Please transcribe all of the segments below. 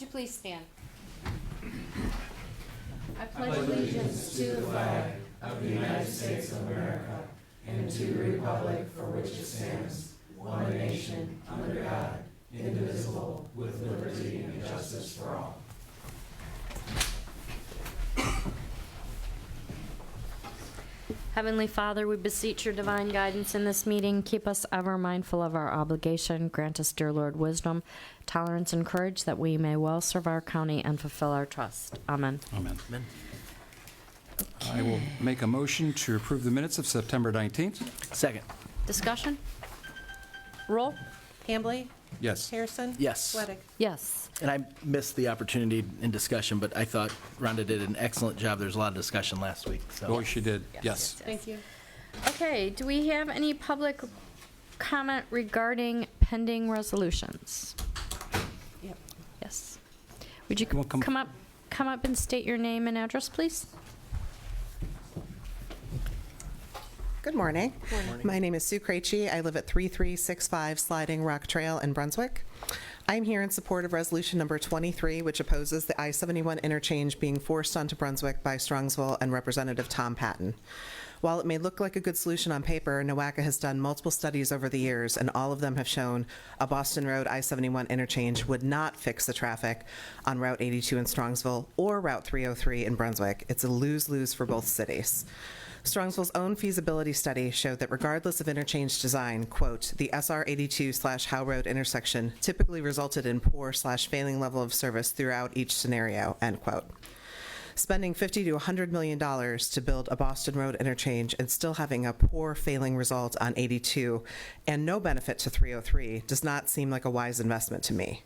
you please stand? I pledge allegiance to the flag of the United States of America and to the republic for which it stands, one nation, under God, indivisible, with liberty and justice for all. Heavenly Father, we beseech your divine guidance in this meeting. Keep us ever mindful of our obligation. Grant us, dear Lord, wisdom, tolerance, and courage that we may well serve our county and fulfill our trust. Amen. Amen. I will make a motion to approve the minutes of September 19th. Second. Discussion? Roll? Hambley? Yes. Harrison? Yes. Sweattick? Yes. And I missed the opportunity in discussion, but I thought Rhonda did an excellent job. There's a lot of discussion last week. So. Oh, she did. Yes. Thank you. Okay, do we have any public comment regarding pending resolutions? Yep. Yes. Would you Well, come up and state your name and address, please? Good morning. My name is Sue Krejci. I live at 3365 Sliding Rock Trail in Brunswick. I'm here in support of resolution number 23, which opposes the I-71 interchange being forced onto Brunswick by Strongsville and Representative Tom Patton. While it may look like a good solution on paper, NOACA has done multiple studies over the years, and all of them have shown a Boston Road I-71 interchange would not fix the traffic on Route 82 in Strongsville or Route 303 in Brunswick. It's a lose-lose for both cities. Strongsville's own feasibility study showed that regardless of interchange design, quote, the SR 82/Howe Road intersection typically resulted in poor/failing level of service throughout each scenario, end quote. Spending $50 to $100 million to build a Boston Road interchange and still having a poor failing result on 82 and no benefit to 303 does not seem like a wise investment to me.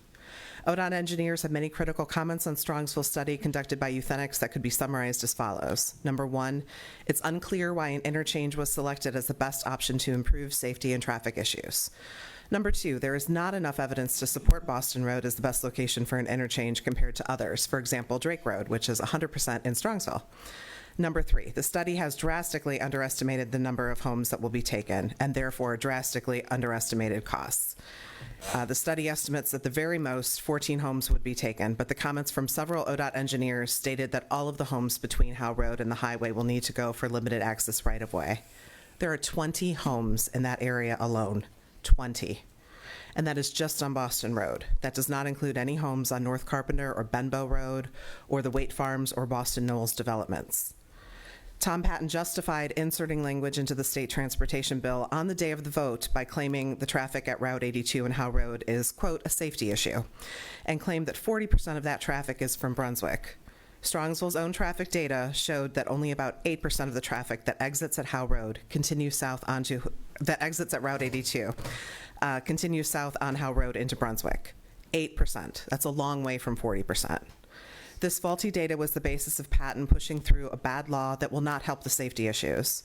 ODOT engineers have many critical comments on Strongsville's study conducted by Euthenix that could be summarized as follows. Number one, it's unclear why an interchange was selected as the best option to improve safety and traffic issues. Number two, there is not enough evidence to support Boston Road as the best location for an interchange compared to others, for example, Drake Road, which is 100% in Strongsville. Number three, the study has drastically underestimated the number of homes that will be taken and therefore drastically underestimated costs. The study estimates that the very most 14 homes would be taken, but the comments from several ODOT engineers stated that all of the homes between Howe Road and the highway will need to go for limited access right-of-way. There are 20 homes in that area alone, 20. And that is just on Boston Road. That does not include any homes on North Carpenter or Benbow Road or the Waite Farms or Boston Knolls developments. Tom Patton justified inserting language into the state transportation bill on the day of the vote by claiming the traffic at Route 82 and Howe Road is, quote, a safety issue, and claimed that 40% of that traffic is from Brunswick. Strongsville's own traffic data showed that only about 8% of the traffic that exits at Howe Road continues south onto, that exits at Route 82, continues south on Howe Road into Brunswick. 8%. That's a long way from 40%. This faulty data was the basis of Patton pushing through a bad law that will not help the safety issues.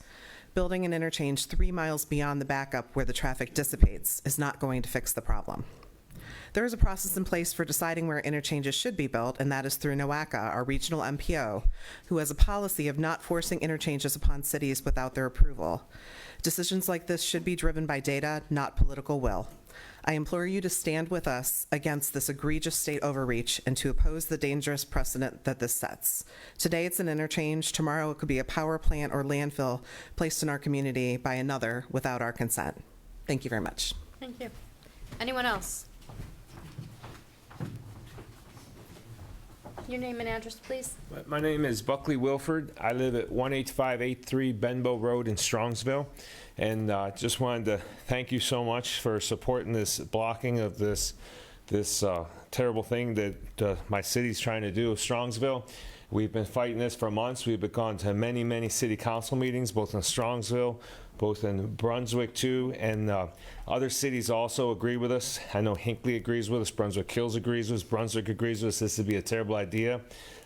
Building an interchange 3 miles beyond the backup where the traffic dissipates is not going to fix the problem. There is a process in place for deciding where interchanges should be built, and that is through NOACA, our regional MPO, who has a policy of not forcing interchanges upon cities without their approval. Decisions like this should be driven by data, not political will. I implore you to stand with us against this egregious state overreach and to oppose the dangerous precedent that this sets. Today it's an interchange. Tomorrow it could be a power plant or landfill placed in our community by another without our consent. Thank you very much. Thank you. Anyone else? Your name and address, please. My name is Buckley Wilford. I live at 18583 Benbow Road in Strongsville. And just wanted to thank you so much for supporting this blocking of this terrible thing that my city's trying to do with Strongsville. We've been fighting this for months. We've gone to many, many city council meetings, both in Strongsville, both in Brunswick too, and other cities also agree with us. I know Hinckley agrees with us, Brunswick Hills agrees with us, Brunswick agrees with us. This would be a terrible idea.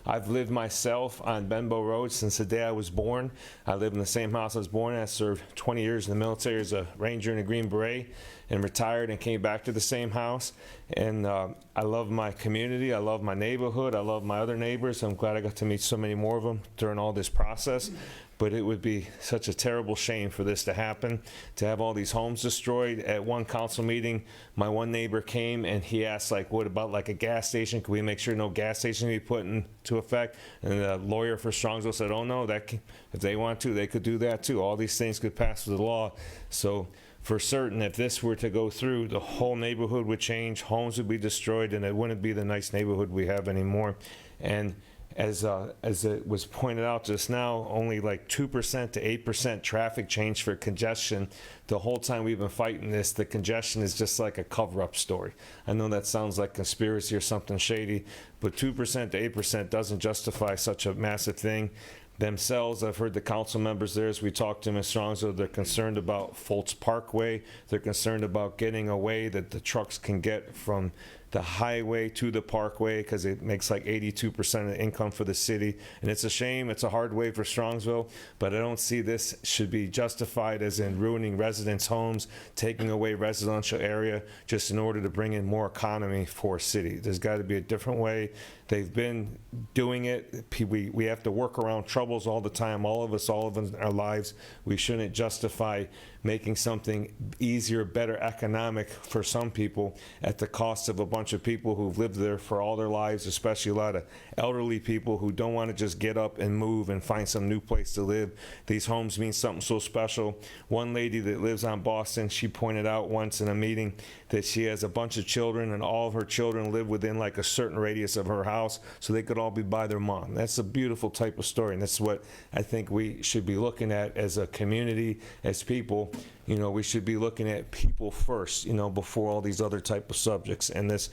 I've lived myself on Benbow Road since the day I was born. I live in the same house I was born in. I served 20 years in the military as a Ranger in a Green Beret and retired and came back to the same house. And I love my community. I love my neighborhood. I love my other neighbors. I'm glad I got to meet so many more of them during all this process. But it would be such a terrible shame for this to happen, to have all these homes destroyed. at one council meeting, my one neighbor came and he asked, like, what about like a gas station? Can we make sure no gas station be put into effect? And the lawyer for Strongsville said, oh no, if they want to, they could do that too. All these things could pass with the law. So for certain, if this were to go through, the whole neighborhood would change, homes would be destroyed, and it wouldn't be the nice neighborhood we have anymore. And as it was pointed out just now, only like 2% to 8% traffic change for congestion. The whole time we've been fighting this, the congestion is just like a cover-up story. I know that sounds like conspiracy or something shady, but 2% to 8% doesn't justify such a massive thing. Themselves, I've heard the council members there as we talked to them in Strongsville, they're concerned about Fultz Parkway. They're concerned about getting a way that the trucks can get from the highway to the parkway, because it makes like 82% of the income for the city. And it's a shame, it's a hard way for Strongsville, but I don't see this should be justified as in ruining residents' homes, taking away residential area just in order to bring in more economy for a city. There's got to be a different way. They've been doing it. We have to work around troubles all the time, all of us, all of our lives. We shouldn't justify making something easier, better economic for some people at the cost of a bunch of people who've lived there for all their lives, especially a lot of elderly people who don't want to just get up and move and find some new place to live. These homes mean something so special. One lady that lives on Boston, she pointed out once in a meeting that she has a bunch of children and all of her children live within like a certain radius of her house, so they could all be by their mom. That's a beautiful type of story, and that's what I think we should be looking at as a community, as people. You know, we should be looking at people first, you know, before all these other type of subjects. And this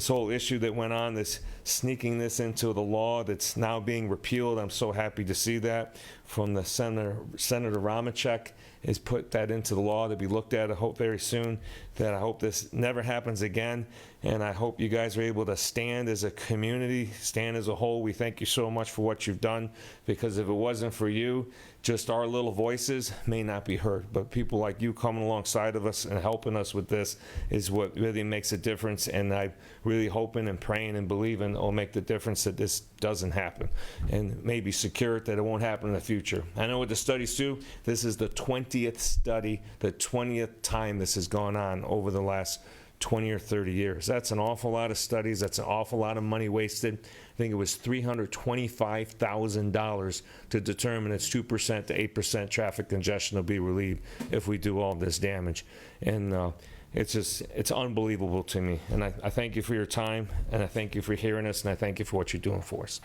whole issue that went on, this sneaking this into the law that's now being repealed, I'm so happy to see that from the Senator Ramacek has put that into the law to be looked at, I hope very soon, that I hope this never happens again. And I hope you guys are able to stand as a community, stand as a whole. We thank you so much for what you've done, because if it wasn't for you, just our little voices may not be heard. But people like you coming alongside of us and helping us with this is what really makes a difference. And I'm really hoping and praying and believing it will make the difference that this doesn't happen, and maybe secure it that it won't happen in the future. I know with the studies too, this is the 20th study, the 20th time this has gone on over the last 20 or 30 years. That's an awful lot of studies. That's an awful lot of money wasted. I think it was $325,000 to determine it's 2% to 8% traffic congestion will be relieved if we do all this damage. And it's unbelievable to me. And I thank you for your time, and I thank you for hearing us, and I thank you for what you're doing for us.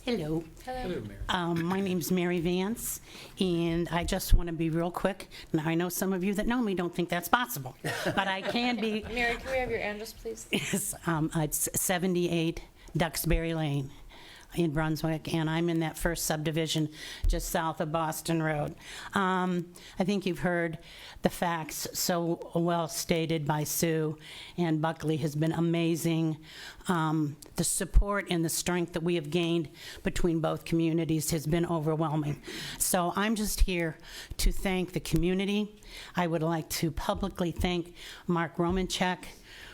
Hello. Hello, Mayor. My name's Mary Vance, and I just want to be real quick. Now, I know some of you that know me don't think that's possible, but I can be. Mary, can we have your address, please? Yes, it's 78 Duxbury Lane in Brunswick, and I'm in that first subdivision just south of Boston Road. I think you've heard the facts so well stated by Sue, and Buckley has been amazing. The support and the strength that we have gained between both communities has been overwhelming. So I'm just here to thank the community. I would like to publicly thank Mark Romanchek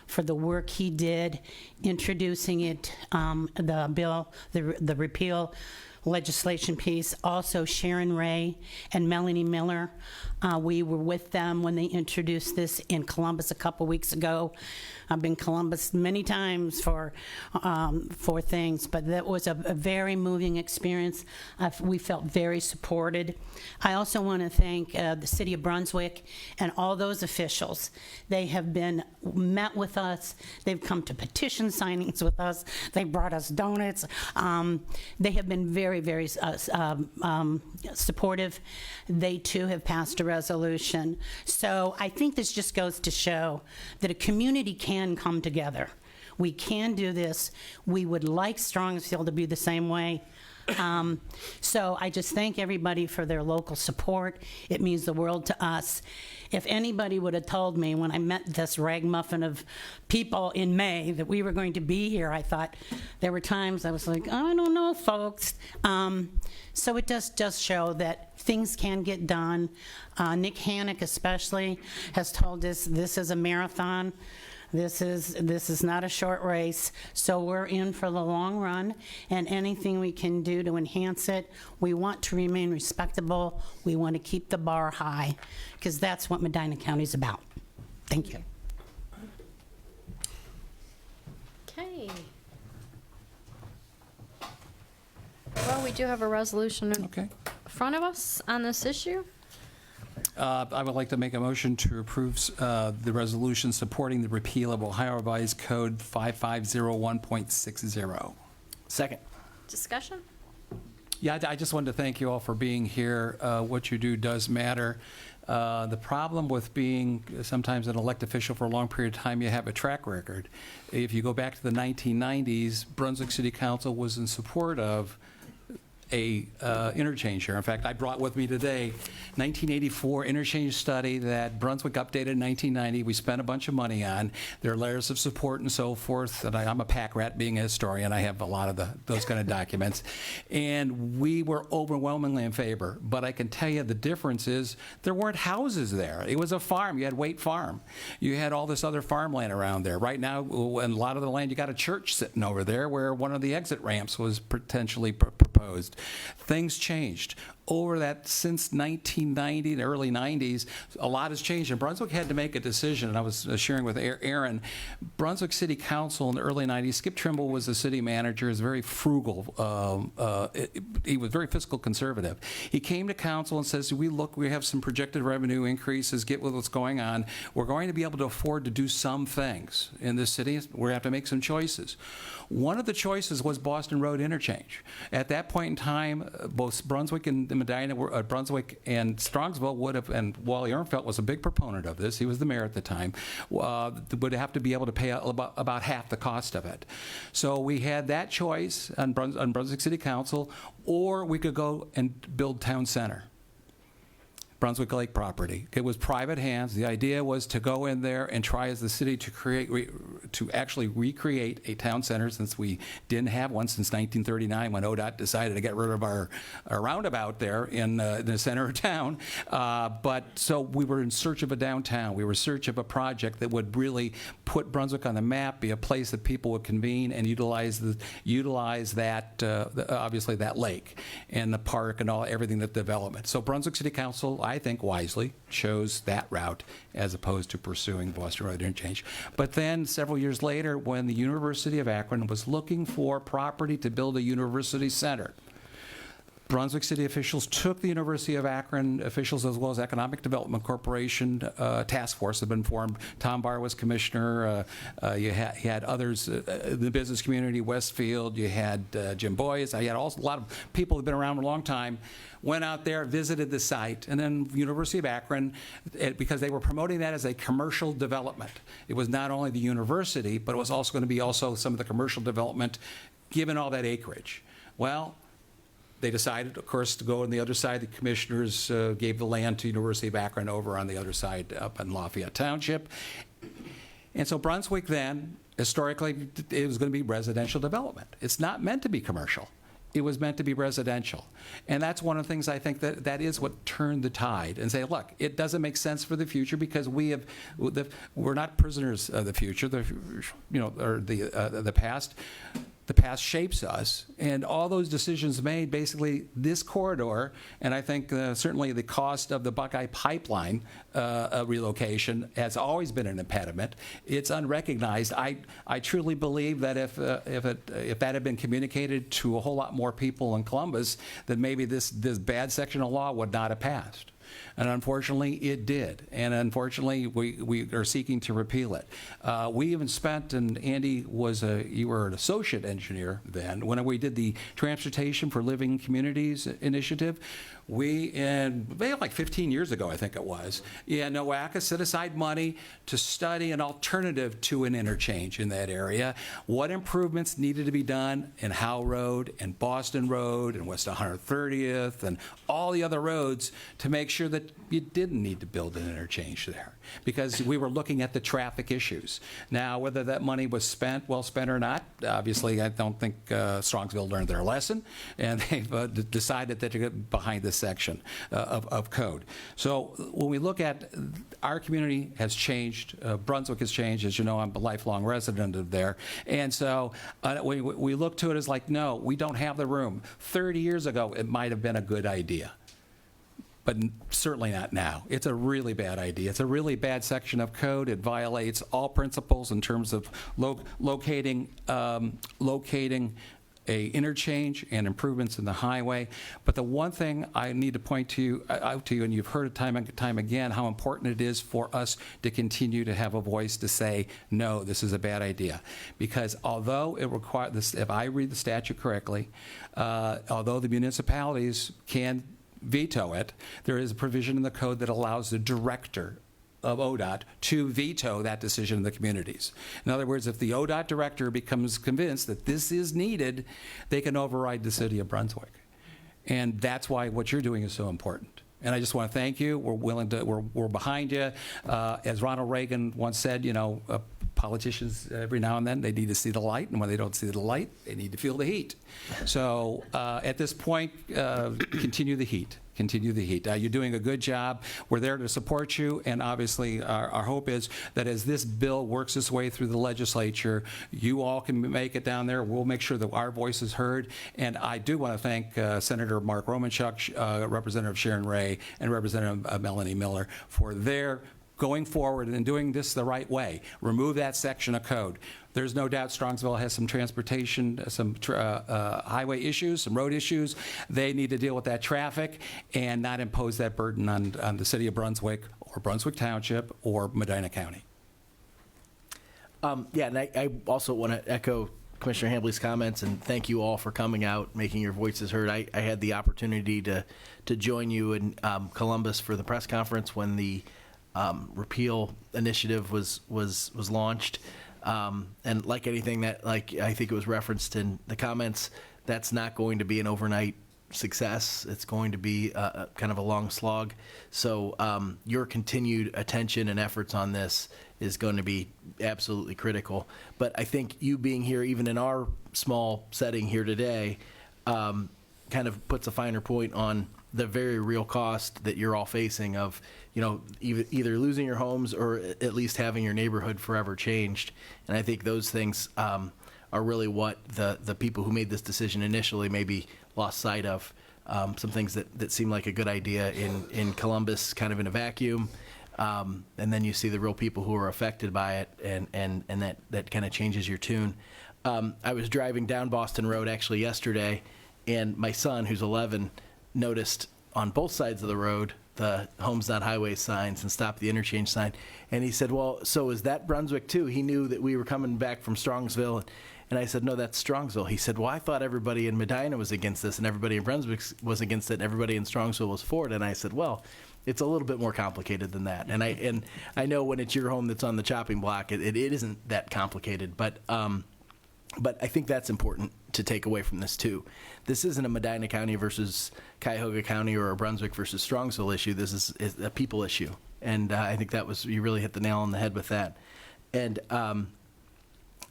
for the work he did introducing it, the bill, the repeal legislation piece. Also Sharon Ray and Melanie Miller. We were with them when they introduced this in Columbus a couple weeks ago. I've been Columbus many times for things, but that was a very moving experience. We felt very supported. I also want to thank the City of Brunswick and all those officials. They have met with us. They've come to petition signings with us. They brought us donuts. They have been very, very supportive. They too have passed a resolution. So I think this just goes to show that a community can come together. We can do this. We would like Strongsville to be the same way. So I just thank everybody for their local support. It means the world to us. If anybody would have told me when I met this ragamuffin of people in May that we were going to be here, I thought there were times I was like, I don't know, folks. So it does just show that things can get done. Nick Hannock especially has told us this is a marathon. This is not a short race, so we're in for the long run, and anything we can do to enhance it, we want to remain respectable. We want to keep the bar high, because that's what Medina County's about. Thank you. Okay. Well, we do have a resolution in Okay. front of us on this issue. I would like to make a motion to approve the resolution supporting the repeal of Ohio Revised Code 5501.60. Second. Discussion? Yeah, I just wanted to thank you all for being here. What you do does matter. The problem with being sometimes an elected official for a long period of time, you have a track record. If you go back to the 1990s, Brunswick City Council was in support of a interchange here. In fact, I brought with me today 1984 interchange study that Brunswick updated in 1990. We spent a bunch of money on. There are layers of support and so forth. And I'm a pack rat, being a historian. I have a lot of those kind of documents. And we were overwhelmingly in favor. But I can tell you the difference is there weren't houses there. It was a farm. You had Waite Farm. You had all this other farmland around there. Right now, in a lot of the land, you got a church sitting over there where one of the exit ramps was potentially proposed. Things changed. Over that, since 1990, the early 90s, a lot has changed. And Brunswick had to make a decision, and I was sharing with Aaron. Brunswick City Council in the early 90s, Skip Trimble was the city manager, is very frugal. He was very fiscal conservative. He came to council and says, we have some projected revenue increases, get with what's going on. We're going to be able to afford to do some things in this city. We're going to have to make some choices. One of the choices was Boston Road interchange. At that point in time, both Brunswick and Medina, Brunswick and Strongsville would have, and Wally Ehrenfeld was a big proponent of this. He was the mayor at the time. Would have to be able to pay about half the cost of it. So we had that choice on Brunswick City Council, or we could go and build town center. Brunswick Lake property. It was private hands. The idea was to go in there and try as the city to actually recreate a town center, since we didn't have one since 1939 when ODOT decided to get rid of our roundabout there in the center of town. But so we were in search of a downtown. We were in search of a project that would really put Brunswick on the map, be a place that people would convene and utilize that obviously that lake and the park and everything that development. So Brunswick City Council, I think wisely, chose that route as opposed to pursuing Boston Road interchange. But then several years later, when the University of Akron was looking for property to build a university center, Brunswick City officials took the University of Akron officials, as well as Economic Development Corporation task force had been formed. Tom Barr was commissioner. You had others in the business community, Westfield. You had Jim Boyes. I had a lot of people who had been around a long time. Went out there, visited the site, and then University of Akron, because they were promoting that as a commercial development. It was not only the university, but it was also going to be some of the commercial development, given all that acreage. Well, they decided, of course, to go on the other side. The commissioners gave the land to University of Akron over on the other side up in Lafayette Township. And so Brunswick then, historically, it was going to be residential development. It's not meant to be commercial. It was meant to be residential. And that's one of the things I think that is what turned the tide and say, look, it doesn't make sense for the future because we're not prisoners of the future, or the past. The past shapes us, and all those decisions made, basically this corridor, and I think certainly the cost of the Buckeye Pipeline relocation has always been an impediment. It's unrecognized. I truly believe that if that had been communicated to a whole lot more people in Columbus, then maybe this bad section of law would not have passed. And unfortunately, it did. And unfortunately, we are seeking to repeal it. We even spent, and Andy you were an associate engineer then, when we did the Transportation for Living Communities initiative. Like 15 years ago, I think it was, NOACA set aside money to study an alternative to an interchange in that area. What improvements needed to be done in Howe Road and Boston Road and West 130th and all the other roads to make sure that you didn't need to build an interchange there, because we were looking at the traffic issues. Now, whether that money was well spent or not, obviously, I don't think Strongsville learned their lesson, and they've decided that they're behind this section of code. So when we look at our community has changed, Brunswick has changed. As you know, I'm a lifelong resident of there, and so we look to it as like, no, we don't have the room. 30 years ago, it might have been a good idea, but certainly not now. It's a really bad idea. It's a really bad section of code. It violates all principles in terms of locating a interchange and improvements in the highway. But the one thing I need to point out to you, and you've heard it time and time again, how important it is for us to continue to have a voice to say, no, this is a bad idea. Because although it requires this, if I read the statute correctly, although the municipalities can veto it, there is a provision in the code that allows the director of ODOT to veto that decision in the communities. In other words, if the ODOT director becomes convinced that this is needed, they can override the city of Brunswick. And that's why what you're doing is so important. And I just want to thank you. We're behind you. As Ronald Reagan once said, politicians, every now and then, they need to see the light, and when they don't see the light, they need to feel the heat. So at this point, continue the heat. Continue the heat. You're doing a good job. We're there to support you, and obviously our hope is that as this bill works its way through the legislature, you all can make it down there. We'll make sure that our voice is heard. And I do want to thank Senator Mark Romanchuk, Representative Sharon Ray, and Representative Melanie Miller for their going forward and doing this the right way. Remove that section of code. There's no doubt Strongsville has some transportation, some highway issues, some road issues. They need to deal with that traffic and not impose that burden on the city of Brunswick or Brunswick Township or Medina County. Yeah, and I also want to echo Commissioner Hambley's comments and thank you all for coming out, making your voices heard. I had the opportunity to join you in Columbus for the press conference when the repeal initiative was launched. And like anything that, like I think it was referenced in the comments, that's not going to be an overnight success. It's going to be kind of a long slog. So your continued attention and efforts on this is going to be absolutely critical. But I think you being here, even in our small setting here today, kind of puts a finer point on the very real cost that you're all facing of, either losing your homes or at least having your neighborhood forever changed. And I think those things are really what the people who made this decision initially maybe lost sight of. Some things that seem like a good idea in Columbus, kind of in a vacuum. And then you see the real people who are affected by it, and that kind of changes your tune. I was driving down Boston Road actually yesterday, and my son, who's 11, noticed on both sides of the road the Homes Not Highways signs and Stop the Interchange sign. And he said, well, so is that Brunswick too? He knew that we were coming back from Strongsville. And I said, no, that's Strongsville. He said, well, I thought everybody in Medina was against this and everybody in Brunswick was against it and everybody in Strongsville was for it. And I said, well, it's a little bit more complicated than that. And I know when it's your home that's on the chopping block, it isn't that complicated. But I think that's important to take away from this too. This isn't a Medina County versus Cuyahoga County or a Brunswick versus Strongsville issue. This is a people issue. And I think you really hit the nail on the head with that. And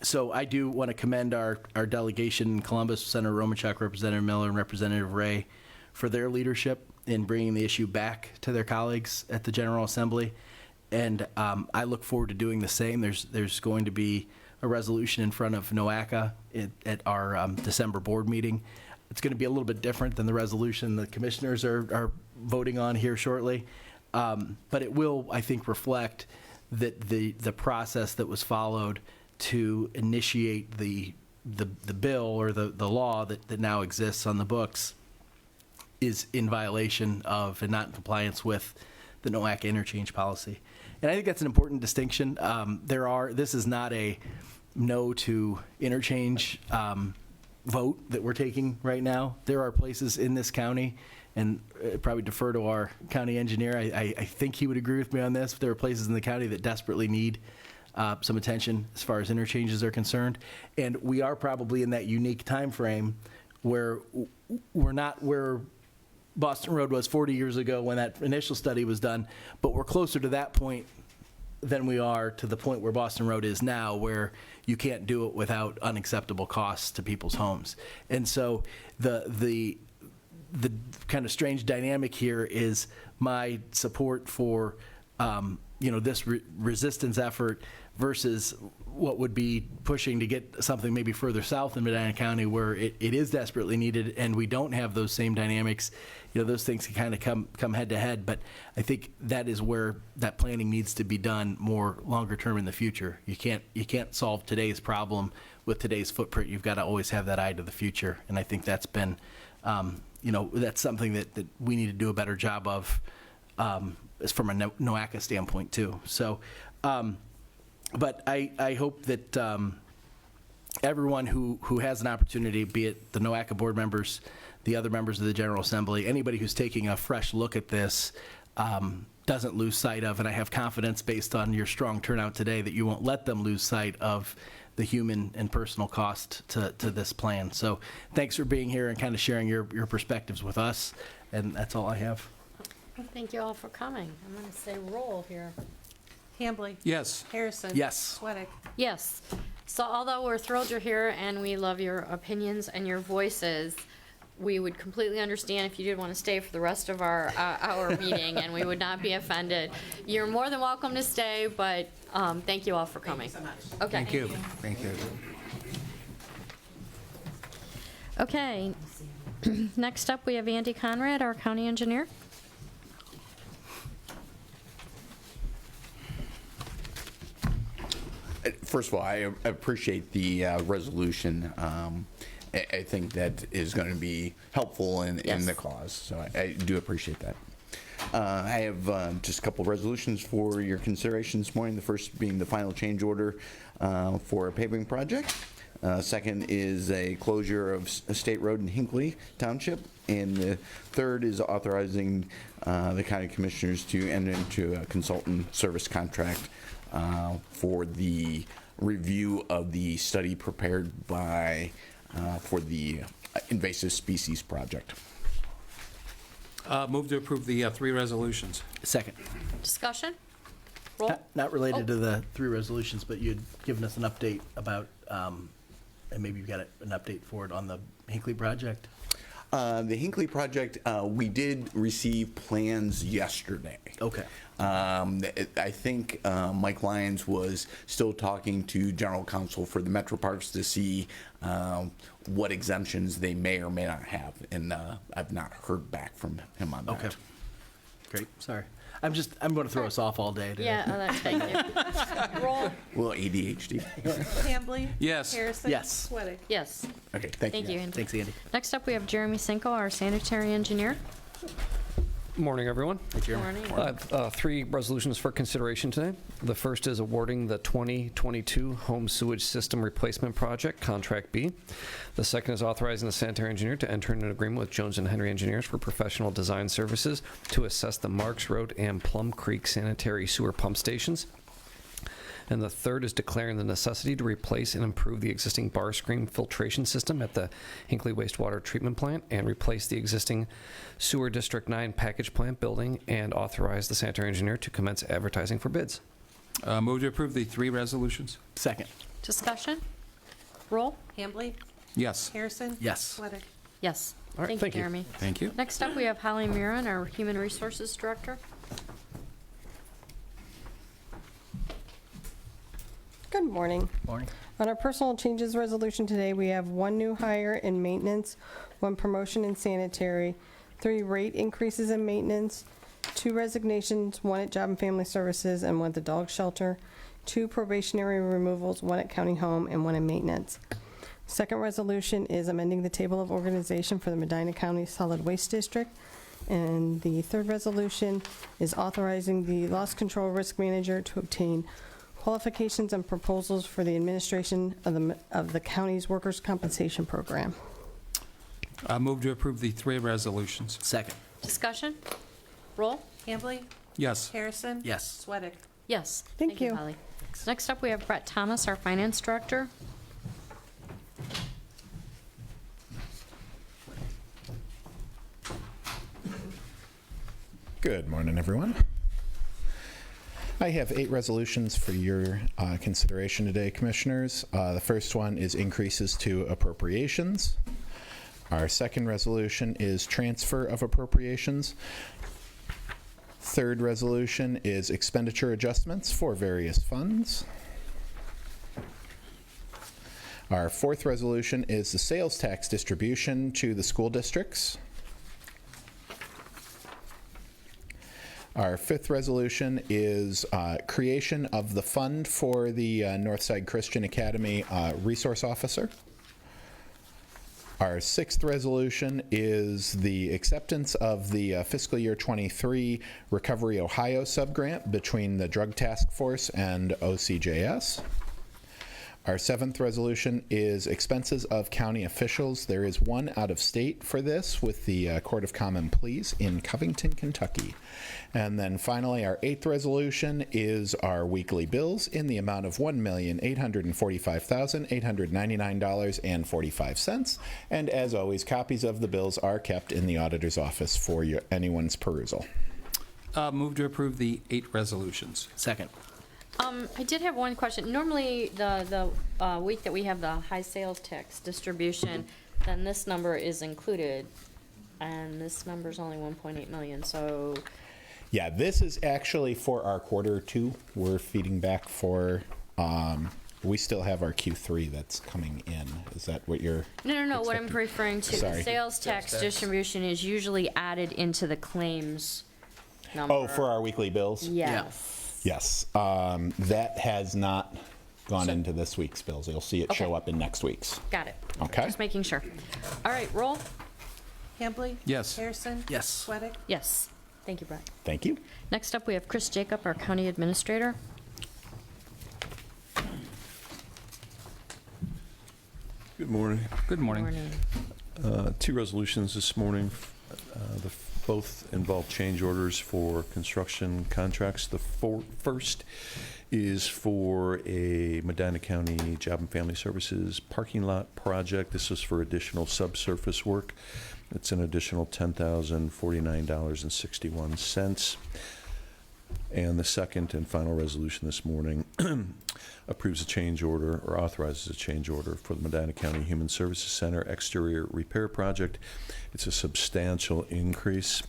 so I do want to commend our delegation in Columbus, Senator Romanchuk, Representative Miller, and Representative Ray for their leadership in bringing the issue back to their colleagues at the General Assembly. And I look forward to doing the same. There's going to be a resolution in front of NOACA at our December board meeting. It's going to be a little bit different than the resolution the commissioners are voting on here shortly. But it will, I think, reflect that the process that was followed to initiate the bill or the law that now exists on the books is in violation of and not in compliance with the NOACA interchange policy. And I think that's an important distinction. This is not a no to interchange vote that we're taking right now. There are places in this county, and probably defer to our county engineer, I think he would agree with me on this. There are places in the county that desperately need some attention as far as interchanges are concerned. And we are probably in that unique time frame where we're not where Boston Road was 40 years ago when that initial study was done, but we're closer to that point than we are to the point where Boston Road is now, where you can't do it without unacceptable costs to people's homes. And so the kind of strange dynamic here is my support for this resistance effort versus what would be pushing to get something maybe further south in Medina County where it is desperately needed and we don't have those same dynamics. Those things can kind of come head to head, but I think that is where that planning needs to be done more longer term in the future. You can't solve today's problem with today's footprint. You've got to always have that eye to the future, and I think that's been that's something that we need to do a better job of as from a NOACA standpoint too. So but I hope that everyone who has an opportunity, be it the NOACA board members, the other members of the General Assembly, anybody who's taking a fresh look at this, doesn't lose sight of, and I have confidence based on your strong turnout today that you won't let them lose sight of the human and personal cost to this plan. So thanks for being here and kind of sharing your perspectives with us, and that's all I have. Well, thank you all for coming. I'm going to say roll here. Hambley? Yes. Harrison? Yes. Sweattick? Yes. So although we're thrilled you're here and we love your opinions and your voices, we would completely understand if you did want to stay for the rest of our meeting, and we would not be offended. You're more than welcome to stay, but thank you all for coming. Thank you so much. Okay. Thank you. Thank you. Okay. Next up, we have Andy Conrad, our county engineer. First of all, I appreciate the resolution. I think that is going to be helpful in the cause, so I do appreciate that. I have just a couple of resolutions for your consideration this morning. The first being the final change order for a paving project. Second is a closure of a state road in Hinckley Township. And the third is authorizing the county commissioners to enter into a consultant service contract for the review of the study prepared by for the invasive species project. Move to approve the 3 resolutions. Second. Discussion? Roll. Not related to the 3 resolutions, but you'd given us an update about, and maybe you've got an update for it on the Hinckley project. The Hinckley project, we did receive plans yesterday. Okay. I think Mike Lyons was still talking to General Counsel for the Metro Parks to see what exemptions they may or may not have, and I've not heard back from him on that. Okay. Great. Sorry. I'm going to throw us off all day today. Yeah, thank you. Roll. Well, ADHD. Hambley? Yes. Harrison? Yes. Sweattick? Yes. Okay, thank you. Thank you, Andy. Thanks, Andy. Next up, we have Jeremy Cinco, our sanitary engineer. Morning, everyone. Hey, Jeremy. Morning. I have 3 resolutions for consideration today. The first is awarding the 2022 Home Sewage System Replacement Project, Contract B. The second is authorizing the sanitary engineer to enter into an agreement with Jones & Henry Engineers for professional design services to assess the Marks Road and Plum Creek sanitary sewer pump stations. And the third is declaring the necessity to replace and improve the existing bar screen filtration system at the Hinckley Wastewater Treatment Plant and replace the existing Sewer District 9 package plant building and authorize the sanitary engineer to commence advertising for bids. Move to approve the 3 resolutions. Second. Discussion? Roll. Hambley? Yes. Harrison? Yes. Sweattick? Yes. All right, Thank you, thank you. Jeremy. Thank you. Next up, we have Holly Murin, our Human Resources Director. Good morning. Morning. On our personal changes resolution today, we have 1 new hire in maintenance, 1 promotion in sanitary, 3 rate increases in maintenance, 2 resignations, 1 at Job and Family Services and 1 at the dog shelter, 2 probationary removals, 1 at county home and 1 in maintenance. Second resolution is amending the table of organization for the Medina County Solid Waste District. And the third resolution is authorizing the loss control risk manager to obtain qualifications and proposals for the administration of the county's workers' compensation program. Move to approve the 3 resolutions. Second. Discussion? Roll. Hambley? Yes. Harrison? Yes. Sweattick? Yes. Thank you. Holly. Next up, we have Brett Thomas, our Finance Director. Good morning, everyone. I have 8 resolutions for your consideration today, Commissioners. The first one is increases to appropriations. Our second resolution is transfer of appropriations. Third resolution is expenditure adjustments for various funds. Our fourth resolution is the sales tax distribution to the school districts. Our fifth resolution is creation of the fund for the Northside Christian Academy resource officer. Our sixth resolution is the acceptance of the fiscal year 23 Recovery Ohio subgrant between the Drug Task Force and OCJS. Our seventh resolution is expenses of county officials. There is one out of state for this with the Court of Common Pleas in Covington, Kentucky. And then finally, our eighth resolution is our weekly bills in the amount of $1,845,899.45. And as always, copies of the bills are kept in the auditor's office for anyone's perusal. Move to approve the 8 resolutions. Second. I did have one question. Normally, the week that we have the high sales tax distribution, then this number is included, and this number's only 1.8 million, so. Yeah, this is actually for our quarter 2. We're feeding back for, we still have our Q3 that's coming in. Is that what you're? No, what I'm expecting? referring to, the Sorry. sales tax distribution is usually added into the claims number. Oh, for our weekly bills? Yes. Yes. That has not gone into this week's bills. You'll see it Okay. show up in next week's. Got it. Okay. Just making sure. All right, roll. Hambley? Yes. Harrison? Yes. Sweattick? Yes. Thank you, Brett. Thank you. Next up, we have Chris Jacob, our county administrator. Good morning. Good morning. Morning. 2 resolutions this morning. Both involve change orders for construction contracts. The first is for a Medina County Job and Family Services parking lot project. This is for additional subsurface work. It's an additional $10,049.61. And the second and final resolution this morning approves a change order or authorizes a change order for the Medina County Human Services Center exterior repair project. It's a substantial increase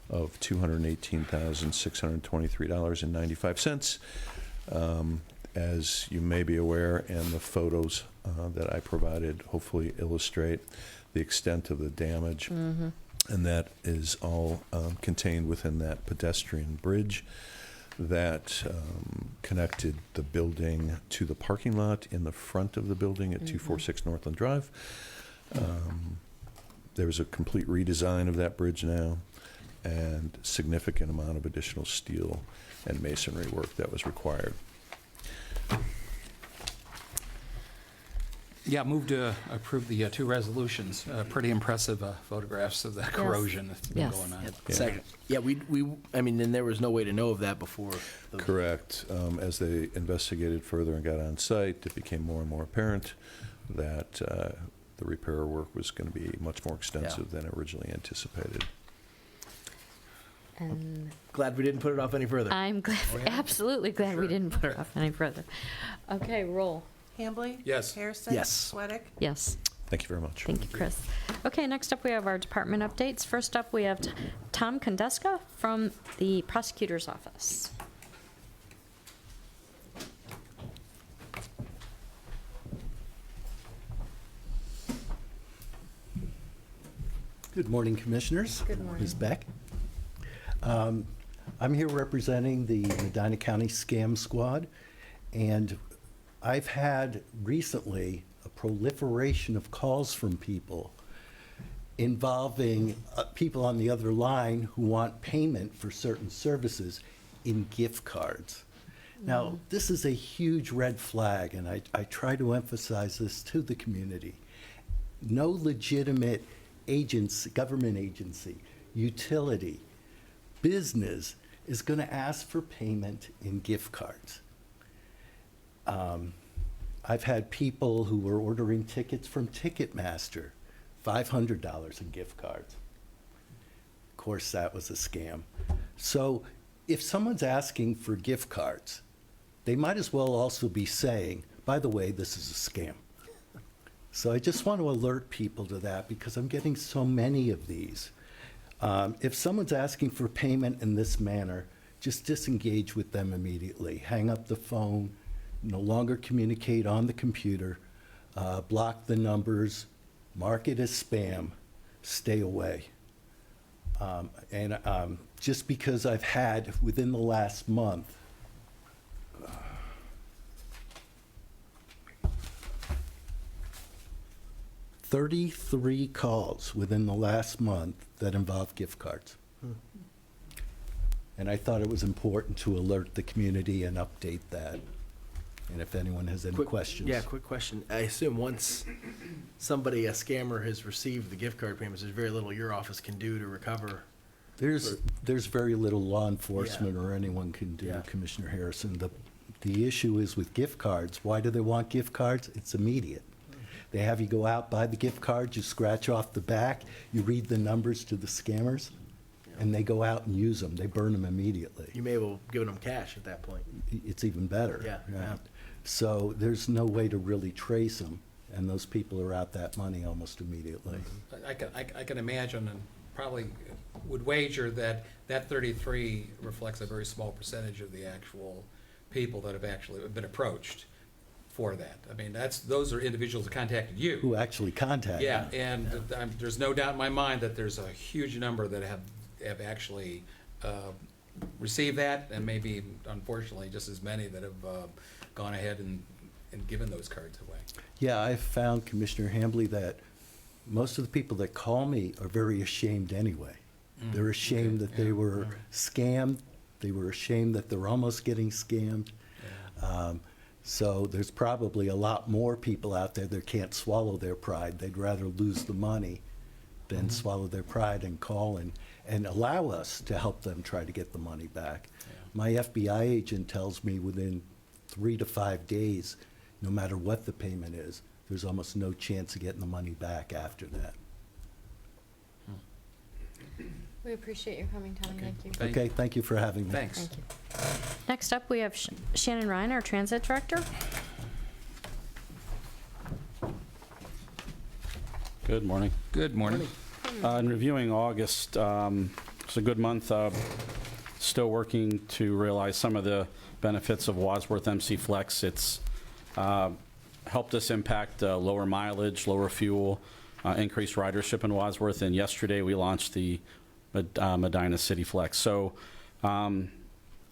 of $218,623.95. As you may be aware, and the photos that I provided hopefully illustrate the extent of the damage. Mm-hmm. And that is all contained within that pedestrian bridge that connected the building to the parking lot in the front of the building at 246 Northland Drive. There was a complete redesign of that bridge now, and significant amount of additional steel and masonry work that was required. Yeah, move to approve the 2 resolutions. Pretty impressive photographs of the corrosion that's been Yes. going on. Yeah. Second. Yeah, I mean, and there was no way to know of that before. Correct. As they investigated further and got on site, it became more and more apparent that the repair work was going to be much more extensive than originally anticipated. And Glad we didn't put it off any further. I'm glad, absolutely glad we didn't put it off any further. Okay, roll. Hambley? Yes. Harrison? Yes. Sweattick? Yes. Thank you very much. Thank you, Chris. Okay, next up we have our department updates. First up, we have Tom Kondeska from the prosecutor's office. Good morning, Commissioners. Good morning. Ms. Beck. I'm here representing the Medina County Scam Squad, and I've had recently a proliferation of calls from people involving people on the other line who want payment for certain services in gift cards. Now, this is a huge red flag, and I try to emphasize this to the community. No legitimate government agency, utility, business is going to ask for payment in gift cards. I've had people who were ordering tickets from Ticketmaster, $500 in gift cards. Of course, that was a scam. So if someone's asking for gift cards, they might as well also be saying, by the way, this is a scam. So I just want to alert people to that because I'm getting so many of these. If someone's asking for payment in this manner, just disengage with them immediately. Hang up the phone, no longer communicate on the computer, block the numbers, mark it as spam, stay away. Just because I've had, within the last month, 33 calls within the last month that involve gift cards. And I thought it was important to alert the community and update that. And if anyone has any questions. Yeah, quick question. I assume once somebody, a scammer, has received the gift card payments, there's very little your office can do to recover. There's very little law enforcement or anyone can do, Yeah. Commissioner Harrison. The issue is with gift cards. Why do they want gift cards? It's immediate. They have you go out, buy the gift card, you scratch off the back, you read the numbers to the scammers, and they go out and use them. They burn them immediately. You may have given them cash at that point. It's even better. Yeah, yeah. So there's no way to really trace them, and those people are out that money almost immediately. I can imagine and probably would wager that that 33 reflects a very small percentage of the actual people that have actually been approached for that. I mean, those are individuals that contacted you. Who actually contacted Yeah, me. and there's no doubt in my mind that there's a huge number that have actually received that, and maybe, unfortunately, just as many that have gone ahead and given those cards away. Yeah, I've found, Commissioner Hambley, that most of the people that call me are very ashamed anyway. They're ashamed that they were scammed. They were ashamed that they're almost getting scammed. So there's probably a lot more people out there that can't swallow their pride. They'd rather lose the money than swallow their pride and call and allow us to help them try to get the money back. My FBI agent tells me within 3 to 5 days, no matter what the payment is, there's almost no chance of getting the money back after that. We appreciate your coming, Tommy. Thank you. Okay, thank you for having me. Thanks. Thank you. Next up, we have Shannon Ryan, our Transit Director. Good morning. Good morning. In reviewing August, it's a good month. Still working to realize some of the benefits of Wadsworth MC Flex. It's helped us impact lower mileage, lower fuel, increased ridership in Wadsworth, and yesterday we launched the Medina City Flex. So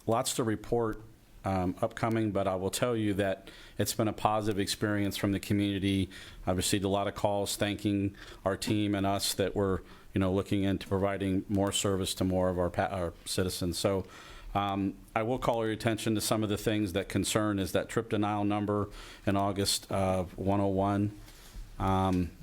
lots to report upcoming, but I will tell you that it's been a positive experience from the community. I've received a lot of calls thanking our team and us that we're looking into providing more service to more of our citizens. So I will call your attention to some of the things that concern is that trip denial number in August of 101.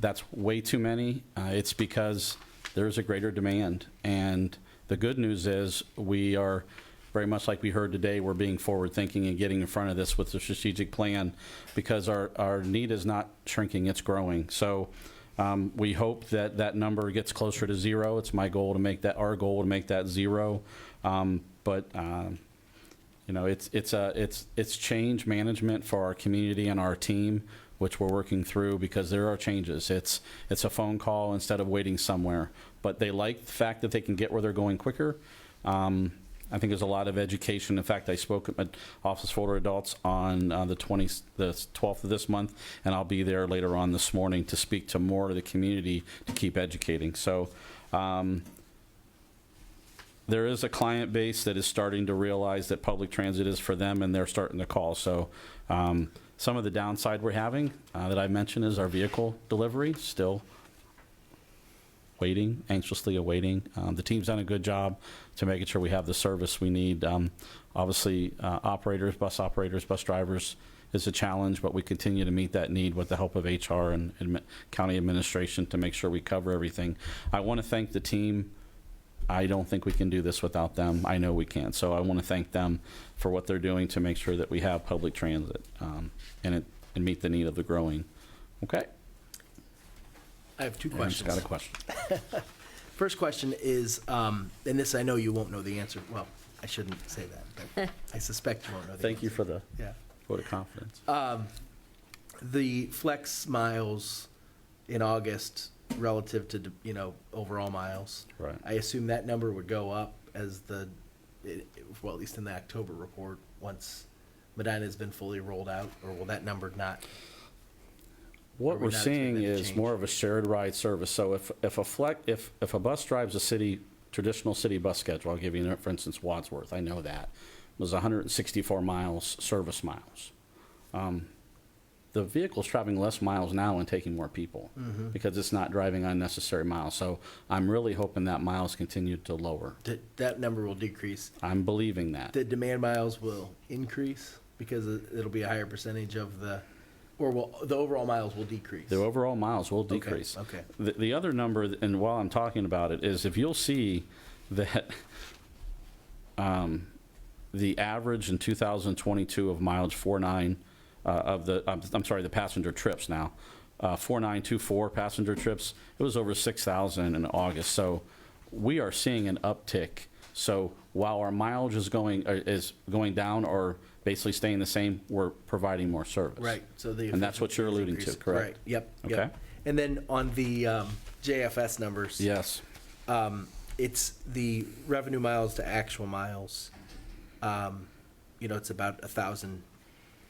That's way too many. It's because there's a greater demand. And the good news is we are very much like we heard today, we're being forward thinking and getting in front of this with the strategic plan because our need is not shrinking, it's growing. So we hope that that number gets closer to zero. It's our goal to make that zero. It's change management for our community and our team, which we're working through because there are changes. It's a phone call instead of waiting somewhere. But they like the fact that they can get where they're going quicker. I think there's a lot of education. In fact, I spoke at my Office for Older Adults on the 12th of this month, and I'll be there later on this morning to speak to more of the community to keep educating. So there is a client base that is starting to realize that public transit is for them, and they're starting to call. So some of the downside we're having that I mentioned is our vehicle delivery, still waiting, anxiously awaiting. The team's done a good job to making sure we have the service we need. Obviously, bus drivers is a challenge, but we continue to meet that need with the help of HR and county administration to make sure we cover everything. I want to thank the team. I don't think we can do this without them. I know we can. So I want to thank them for what they're doing to make sure that we have public transit and meet the need of the growing. Okay. I have two questions. Got a question. First question is, and this I know you won't know the answer. Well, I shouldn't say that, but I suspect you won't know the Thank answer. you for the Yeah. vote of confidence. The flex miles in August relative to, overall miles. Right. I assume that number would go up as well, at least in the October report, once Medina has been fully rolled out, or will that number not? What Are we we're not seeing expecting that to is change? more of a shared ride service. So if a bus drives a traditional city bus schedule, I'll give you, for instance, Wadsworth, I know that, was 164 miles, service miles. The vehicle's traveling less miles now and taking more people because it's not driving unnecessary miles. So I'm really hoping that miles continue to lower. That number will decrease. I'm believing that. The demand miles will increase because it'll be a higher percentage of the overall miles will decrease. The overall miles will decrease. Okay. The other number, and while I'm talking about it, is if you'll see that the average in 2022 of mileage 49 the passenger trips now, 4924 passenger trips, it was over 6,000 in August. So we are seeing an uptick. So while our mileage is going down or basically staying the same, we're providing more service. Right. So and that's what you're alluding to, correct? Right. Yep. Okay. Yep. And then on the JFS numbers, Yes. it's the revenue miles to actual miles. It's about 1,000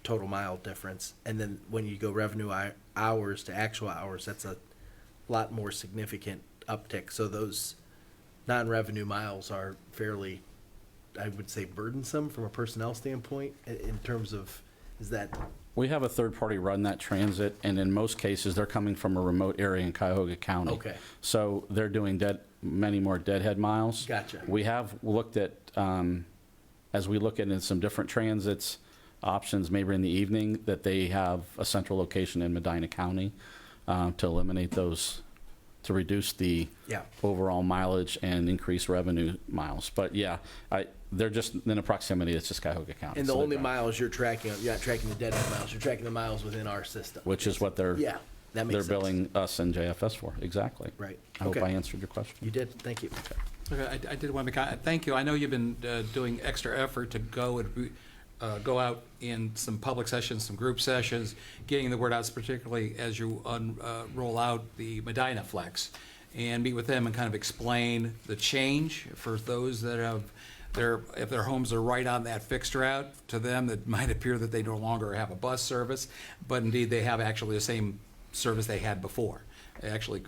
total mile difference. And then when you go revenue hours to actual hours, that's a lot more significant uptick. So those non-revenue miles are fairly, I would say, burdensome from a personnel standpoint in terms of, is that? We have a third party run that transit, and in most cases, they're coming from a remote area in Cuyahoga County. Okay. So they're doing many more deadhead miles. Gotcha. We have looked at, as we look at some different transits, options maybe in the evening, that they have a central location in Medina County to eliminate those, to reduce the overall mileage and increase revenue miles. But yeah, they're just in a proximity, it's just Cuyahoga County. And so the they're only gone. miles you're tracking not tracking the deadhead miles, you're tracking the miles within our system. Which is what they're That makes they're sense. billing us and JFS for, exactly. Right. I hope Okay. I answered your question. You did. Thank you. Okay, I did want to thank you. I know you've been doing extra effort to go go out in some public sessions, some group sessions, getting the word out, particularly as you roll out the Medina Flex, and meet with them and kind of explain the change for those that have if their homes are right on that fixed route. To them, it might appear that they no longer have a bus service, but indeed they have actually the same service they had before. Actually,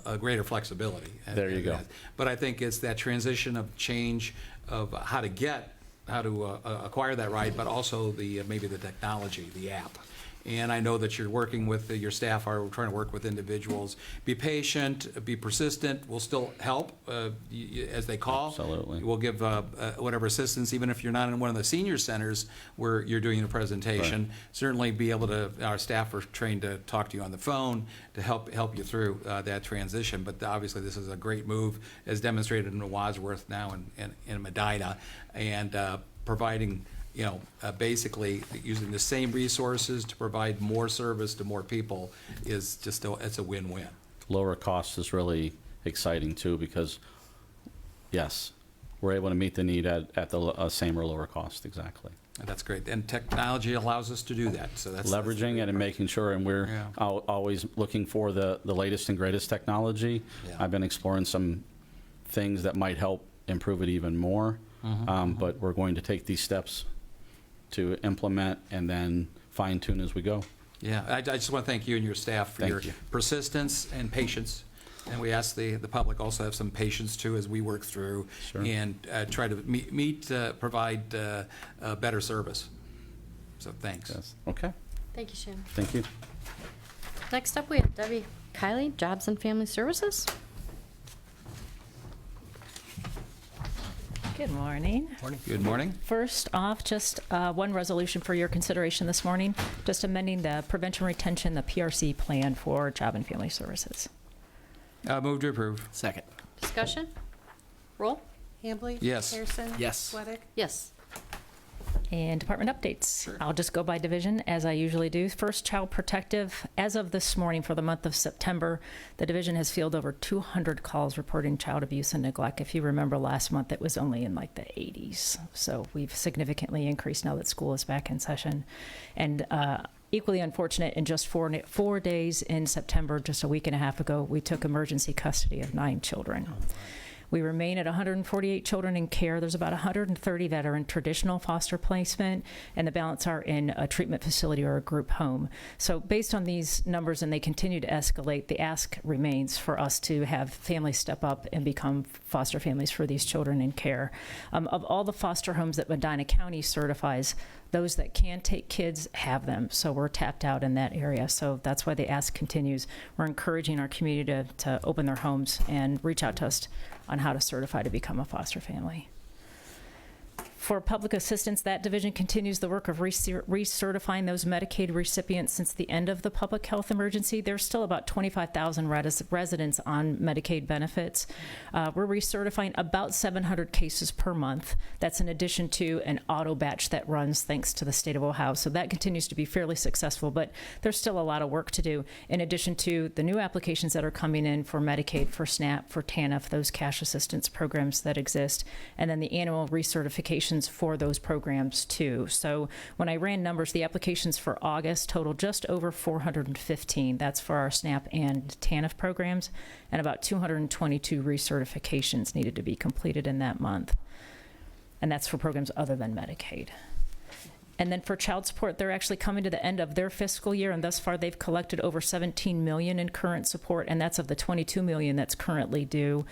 a greater flexibility. There you go. But I think it's that transition of change of how to acquire that ride, but also maybe the technology, the app. And I know that you're working with, your staff are trying to work with individuals. Be patient, be persistent. We'll still help as they call. Absolutely. We'll give whatever assistance, even if you're not in one of the senior centers where you're doing the presentation. Right. Certainly be able to, our staff are trained to talk to you on the phone to help you through that transition. But obviously this is a great move, as demonstrated in Wadsworth now and in Medina, and providing, basically using the same resources to provide more service to more people is just, it's a win-win. Lower cost is really exciting too, because yes, we're able to meet the need at the same or lower cost. Exactly. That's great. And technology allows us to do that. So that's Leveraging it and making sure, and we're always looking for the latest and greatest technology. Yeah. I've been exploring some things that might help improve it even more, but we're going to take these steps to implement and then fine tune as we go. Yeah, I just want to thank you and your staff for your persistence and patience. And we ask the public also have some patience too as we work through and try to provide better service. So thanks. Yes. Okay. Thank you, Shannon. Thank you. Next up, we have Debbie Kiley, Jobs and Family Services. Good morning. Good morning. First off, just one resolution for your consideration this morning, just amending the prevention retention, the PRC plan for Job and Family Services. Move to approve. Second. Discussion? Roll? Hambley? Yes. Harrison? Yes. Sweattick? Yes. And department updates. I'll just go by division as I usually do. First, Child Protective. As of this morning for the month of September, the division has fielded over 200 calls reporting child abuse and neglect. If you remember last month, it was only in like the 80s. So we've significantly increased now that school is back in session. And equally unfortunate, in just 4 days in September, just a week and a half ago, we took emergency custody of 9 children. We remain at 148 children in care. There's about 130 that are in traditional foster placement, and the balance are in a treatment facility or a group home. So based on these numbers, and they continue to escalate, the ask remains for us to have families step up and become foster families for these children in care. Of all the foster homes that Medina County certifies, those that can take kids have them. So we're tapped out in that area. So that's why the ask continues. We're encouraging our community to open their homes and reach out to us on how to certify to become a foster family. For public assistance, that division continues the work of recertifying those Medicaid recipients since the end of the public health emergency. There's still about 25,000 residents on Medicaid benefits. We're recertifying about 700 cases per month. That's in addition to an auto batch that runs thanks to the state of Ohio. So that continues to be fairly successful, but there's still a lot of work to do in addition to the new applications that are coming in for Medicaid, for SNAP, for TANF, those cash assistance programs that exist, and then the annual recertification for those programs too. So when I ran numbers, the applications for August total just over 415. That's for our SNAP and TANF programs, and about 222 recertifications needed to be completed in that month. And that's for programs other than Medicaid. And then for child support, they're actually coming to the end of their fiscal year, and thus far they've collected over $17 million in current support, and that's of the $22 million that's currently due.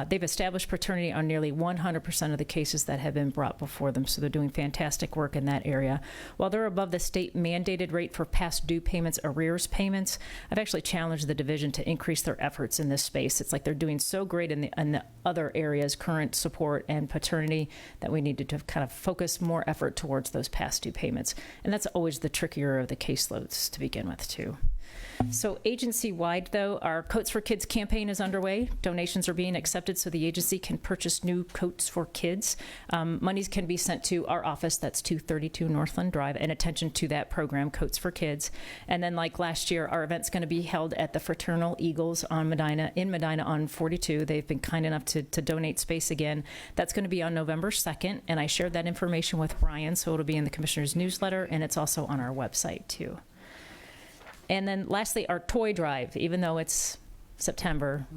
They've established paternity on nearly 100% of the cases that have been brought before them, so they're doing fantastic work in that area. While they're above the state mandated rate for past due payments, arrears payments, I've actually challenged the division to increase their efforts in this space. It's like they're doing so great in the other areas, current support and paternity, that we need to kind of focus more effort towards those past due payments. And that's always the trickier of the caseloads to begin with, too. So agency-wide, though, our Coats for Kids campaign is underway. Donations are being accepted so the agency can purchase new coats for kids. Monies can be sent to our office, that's 232 Northland Drive, and attention to that program, Coats for Kids. And then, like last year, our event's going to be held at the Fraternal Eagles in Medina on 42. They've been kind enough to donate space again. That's going to be on November 2nd, and I shared that information with Ryan, so it'll be in the Commissioner's newsletter, and it's also on our website, too. And then lastly, our toy drive, even though it's September,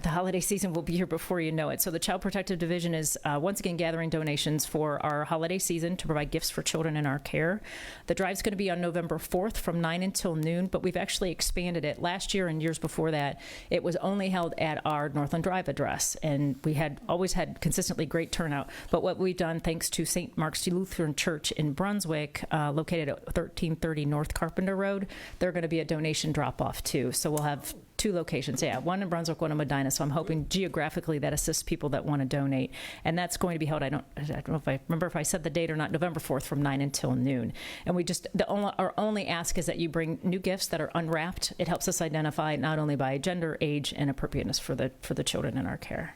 the holiday season will be here before you know it. So the Child Protective Division is once again gathering donations for our holiday season to provide gifts for children in our care. The drive's going to be on November 4th from 9 until noon, but we've actually expanded it. Last year and years before that, it was only held at our Northland Drive address, and we had always had consistently great turnout. But what we've done, thanks to St. Mark's Lutheran Church in Brunswick, located at 1330 North Carpenter Road, they're going to be a donation drop-off too. So we'll have 2 locations, one in Brunswick, one in Medina. So I'm hoping geographically that assists people that want to donate. And that's going to be held, I don't know if I remember if I said the date or not, November 4th from 9 until noon. And our only ask is that you bring new gifts that are unwrapped. It helps us identify not only by gender, age, and appropriateness for the children in our care.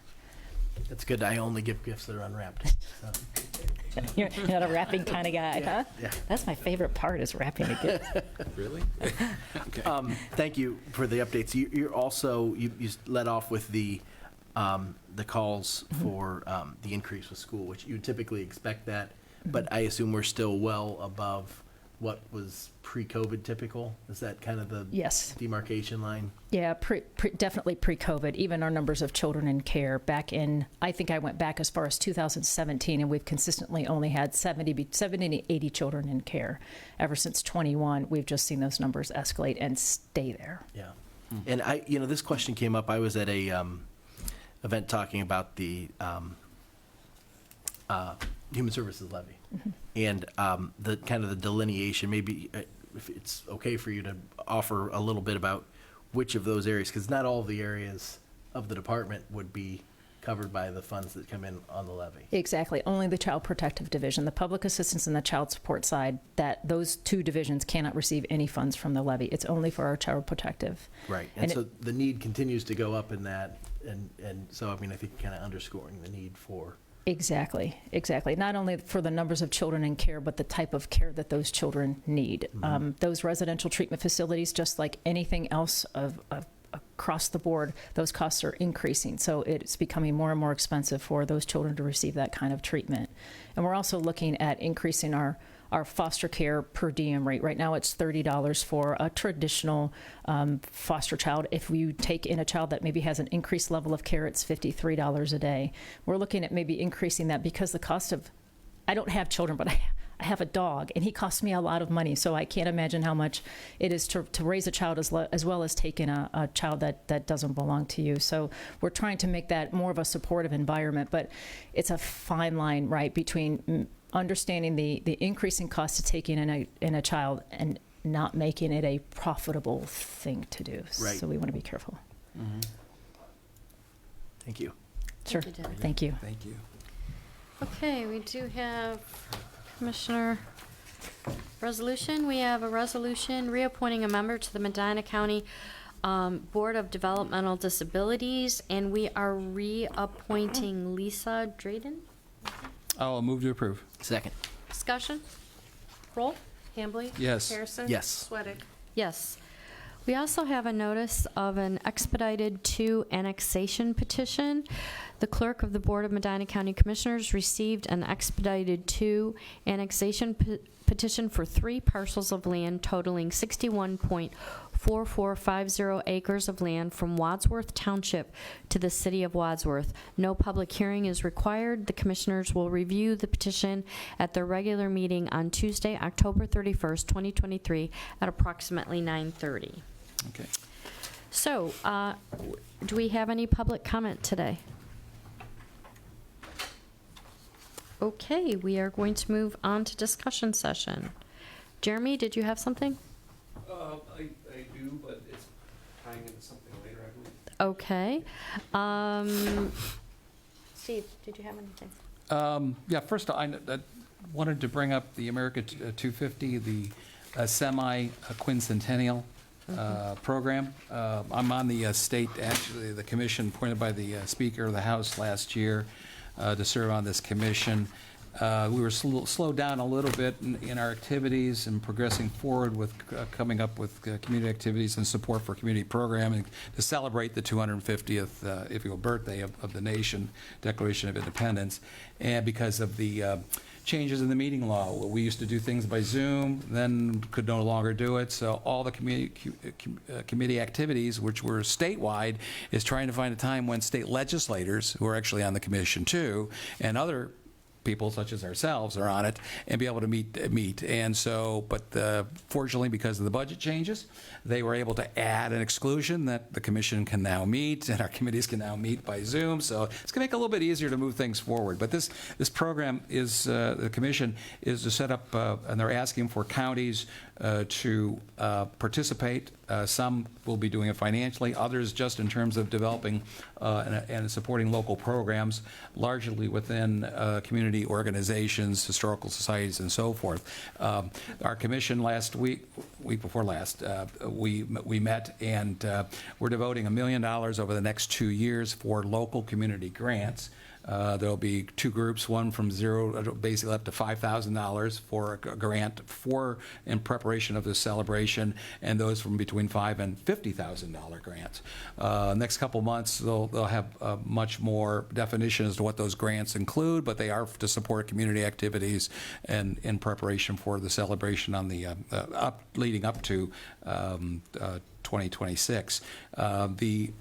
That's good. I only give gifts that are unwrapped. So. You're not a wrapping kind of guy, Yeah, huh? yeah. That's my favorite part, is wrapping a gift. Really? Okay. Thank you for the updates. You're also, you led off with the calls for the increase with school, which you would typically expect that, but I assume we're still well above what was pre-COVID typical? Is that kind of the Yes. demarcation line? Yeah, definitely pre-COVID. Even our numbers of children in care back in, I think I went back as far as 2017, and we've consistently only had 70 to 80 children in care. Ever since 21, we've just seen those numbers escalate and stay there. Yeah. And this question came up. I was at a event talking about the Human Services Levy. Mm-hmm. And the kind of the delineation, maybe if it's okay for you to offer a little bit about which of those areas, because not all of the areas of the department would be covered by the funds that come in on the levy. Exactly. Only the Child Protective Division, the public assistance and the child support side, that those 2 divisions cannot receive any funds from the levy. It's only for our Child Protective. Right. And so the need continues to go up in that. And so, I mean, I think kind of underscoring the need for Exactly. Not only for the numbers of children in care, but the type of care that those children need. Those residential treatment facilities, just like anything else across the board, those costs are increasing. So it's becoming more and more expensive for those children to receive that kind of treatment. And we're also looking at increasing our foster care per diem rate. Right now it's $30 for a traditional foster child. If you take in a child that maybe has an increased level of care, it's $53 a day. We're looking at maybe increasing that because the cost of, I don't have children, but I have a dog, and he costs me a lot of money, so I can't imagine how much it is to raise a child as well as take in a child that doesn't belong to you. So we're trying to make that more of a supportive environment, but it's a fine line, right, between understanding the increasing cost of taking in a child and not making it a profitable thing to do. Right. So we want to be careful. Thank you. Sure. Thank you, Debbie. Thank you. Thank you. Okay, we do have Commissioner resolution. We have a resolution reappointing a member to the Medina County Board of Developmental Disabilities, and we are reappointing Lisa Drayden. I'll move to approve. Second. Discussion? Roll? Hambley? Yes. Harrison? Yes. Sweattick? Yes. We also have a notice of an expedited 2 annexation petition. The clerk of the Board of Medina County Commissioners received an expedited 2 annexation petition for 3 parcels of land totaling 61.4450 acres of land from Wadsworth Township to the City of Wadsworth. No public hearing is required. The Commissioners will review the petition at their regular meeting on Tuesday, October 31st, 2023 at approximately 9:30. Okay. So, do we have any public comment today? Okay, we are going to move on to discussion session. Jeremy, did you have something? I do, but it's tying into something later, I believe. Okay. Steve, did you have anything? Yeah, first I wanted to bring up the America 250, the semi-quincentennial program. I'm on the state, actually, the commission appointed by the Speaker of the House last year to serve on this commission. We were slowed down a little bit in our activities and progressing forward with coming up with community activities and support for community programming to celebrate the 250th, if you will, birthday of the nation, Declaration of Independence. And because of the changes in the meeting law, we used to do things by Zoom, then could no longer do it. So all the committee activities, which were statewide, is trying to find a time when state legislators, who are actually on the commission too, and other people such as ourselves are on it, and be able to meet. And so, but fortunately, because of the budget changes, they were able to add an exclusion that the commission can now meet and our committees can now meet by Zoom. So it's going to make it a little bit easier to move things forward. But this program is, the commission is to set up, and they're asking for counties to participate. Some will be doing it financially, others just in terms of developing and supporting local programs, largely within community organizations, historical societies, and so forth. Our commission last week before last, we met, and we're devoting $1 million over the next 2 years for local community grants. There'll be 2 groups, one from zero, basically up to $5,000 for a grant in preparation of this celebration, and those from between $5,000 and $50,000 grants. Next couple months, they'll have much more definition as to what those grants include, but they are to support community activities and in preparation for the celebration on the leading up to 2026. The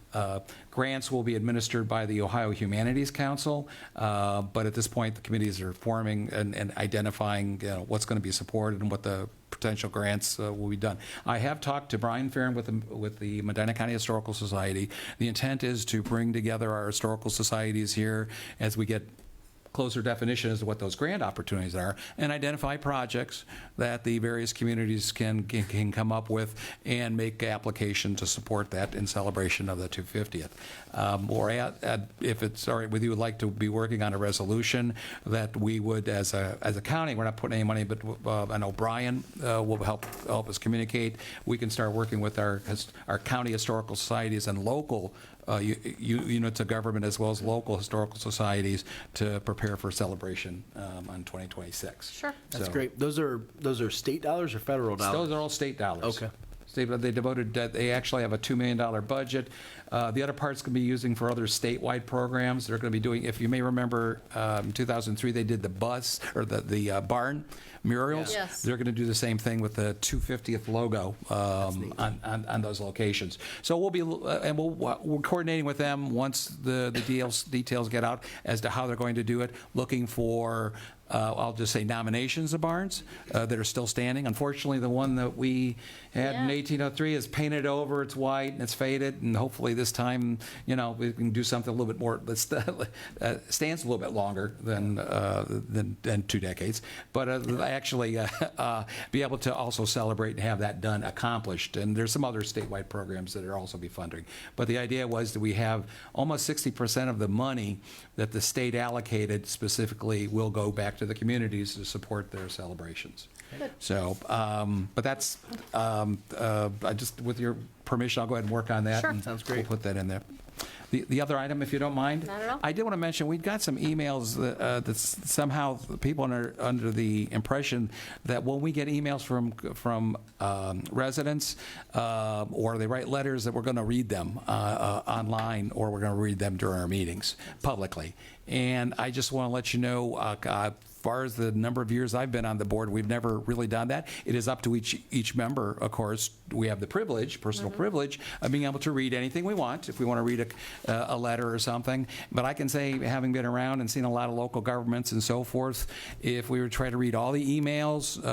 grants will be administered by the Ohio Humanities Council, but at this point the committees are forming and identifying what's going to be supported and what the potential grants will be done. I have talked to Brian Farron with the Medina County Historical Society. The intent is to bring together our historical societies here as we get closer definition as to what those grant opportunities are, and identify projects that the various communities can come up with and make application to support that in celebration of the 250th. Or if it's all right with you, would like to be working on a resolution that we would, as a county, we're not putting any money, but I know Brian will help us communicate. We can start working with our county historical societies and local units of government as well as local historical societies to prepare for celebration on 2026. Sure. That's So- great. Those are state dollars or federal dollars? Those are all state dollars. Okay. They devoted, they actually have a $2 million budget. The other part's going to be using for other statewide programs. They're going to be doing, if you may remember, in 2003, they did the bus, or the barn murals. Yes. They're going to do the same thing with the 250th logo on those locations. So we'll be, and we're coordinating with them once the details get out as to how they're going to do it, looking for I'll just say nominations of barns that are still standing. Unfortunately, the one that we had in 1803 is painted over, it's white and it's faded, and hopefully this time, we can do something a little bit more that stands a little bit longer than 2 decades, but actually be able to also celebrate and have that done, accomplished. And there's some other statewide programs that are also be funding. But the idea was that we have almost 60% of the money that the state allocated specifically will go back to the communities to support their celebrations. So, but that's, I just, with your permission, I'll go ahead and work on that. Sure. And Sounds great. We'll put that in there. The other item, if you don't mind? Not at all. I did want to mention, we got some emails that somehow people are under the impression that when we get emails from residents or they write letters that we're going to read them online, or we're going to read them during our meetings publicly. And I just want to let you know, as far as the number of years I've been on the board, we've never really done that. It is up to each member, of course. We have the privilege, personal privilege, of being able to read anything we want, if we want to read a letter or something. But I can say, having been around and seen a lot of local governments and so forth, if we were to try to read all the emails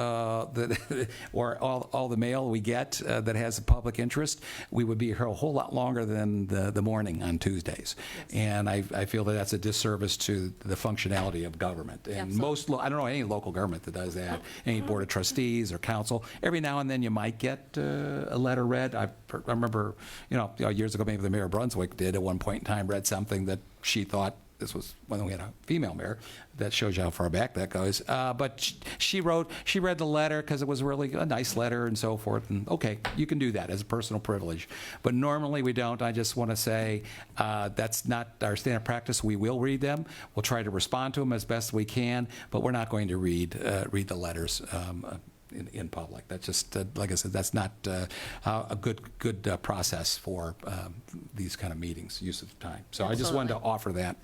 or all the mail we get that has a public interest, we would be here a whole lot longer than the morning on Tuesdays. And I feel that that's a disservice to the functionality of government. And most, I don't know any local government that does that, any board of trustees or council. Every now and then you might get a letter read. I remember, years ago, maybe the mayor of Brunswick did at one point in time, read something that she thought, this was when we had a female mayor, that shows you how far back that goes. But she read the letter because it was really a nice letter and so forth. And okay, you can do that as a personal privilege. But normally we don't. I just want to say that's not our standard practice. We will read them. We'll try to respond to them as best we can, but we're not going to read the letters in public. That's just, like I said, that's not a good process for these kind of meetings, use of time. So I just wanted to offer that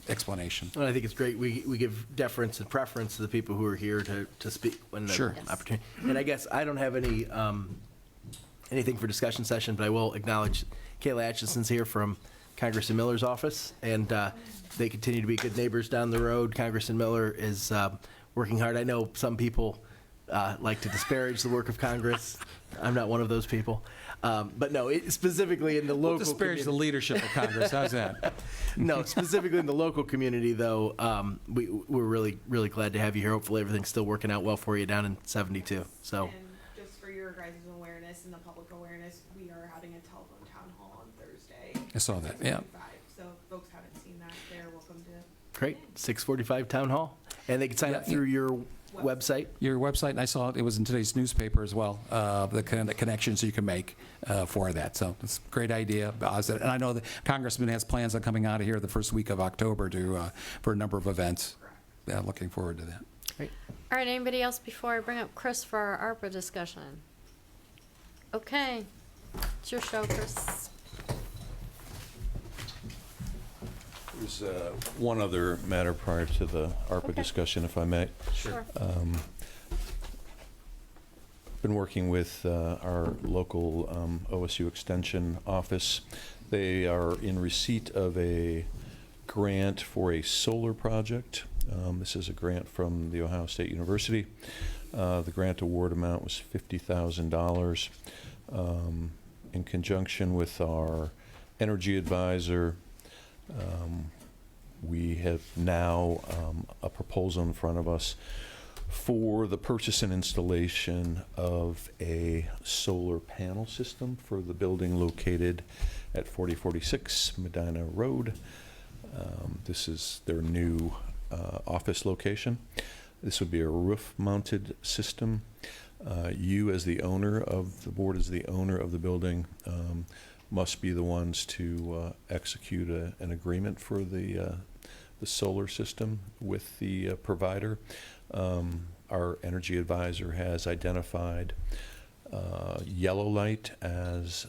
explanation. Well, I think it's great. We give deference and preference to the people who are here to speak when the Sure. opportunity. And I guess I don't have any anything for discussion session, but I will acknowledge Kayla Atchison's here from Congressman Miller's office, and they continue to be good neighbors down the road. Congressman Miller is working hard. I know some people like to disparage the work of Congress. I'm not one of those people. But no, specifically in the local Disparage the leadership of Congress. How's that? No, specifically in the local community, though, we're really, really glad to have you here. Hopefully everything's still working out well for you down in 72. So. And just for your guys' awareness and the public awareness, we are having a telephone town hall on Thursday. I saw that, yeah. So if folks haven't seen that, they're welcome to. Great, 6:45 Town Hall. And they can sign up through your website? Your website, and I saw it was in today's newspaper as well, the kind of connections you can make for that. So it's a great idea. And I know the Congressman has plans on coming out of here the first week of October for a number of events. Yeah, looking forward to that. Great. All right, anybody else before I bring up Chris for our ARPA discussion? Okay, it's your show, Chris. There's one other matter prior to the ARPA discussion, if I may. Sure. Been working with our local OSU Extension office. They are in receipt of a grant for a solar project. This is a grant from The Ohio State University. The grant award amount was $50,000. In conjunction with our energy advisor, we have now a proposal in front of us for the purchase and installation of a solar panel system for the building located at 4046 Medina Road. This is their new office location. This would be a roof-mounted system. You, as the owner of the board, as the owner of the building, must be the ones to execute an agreement for the solar system with the provider. Our energy advisor has identified Yellow Light as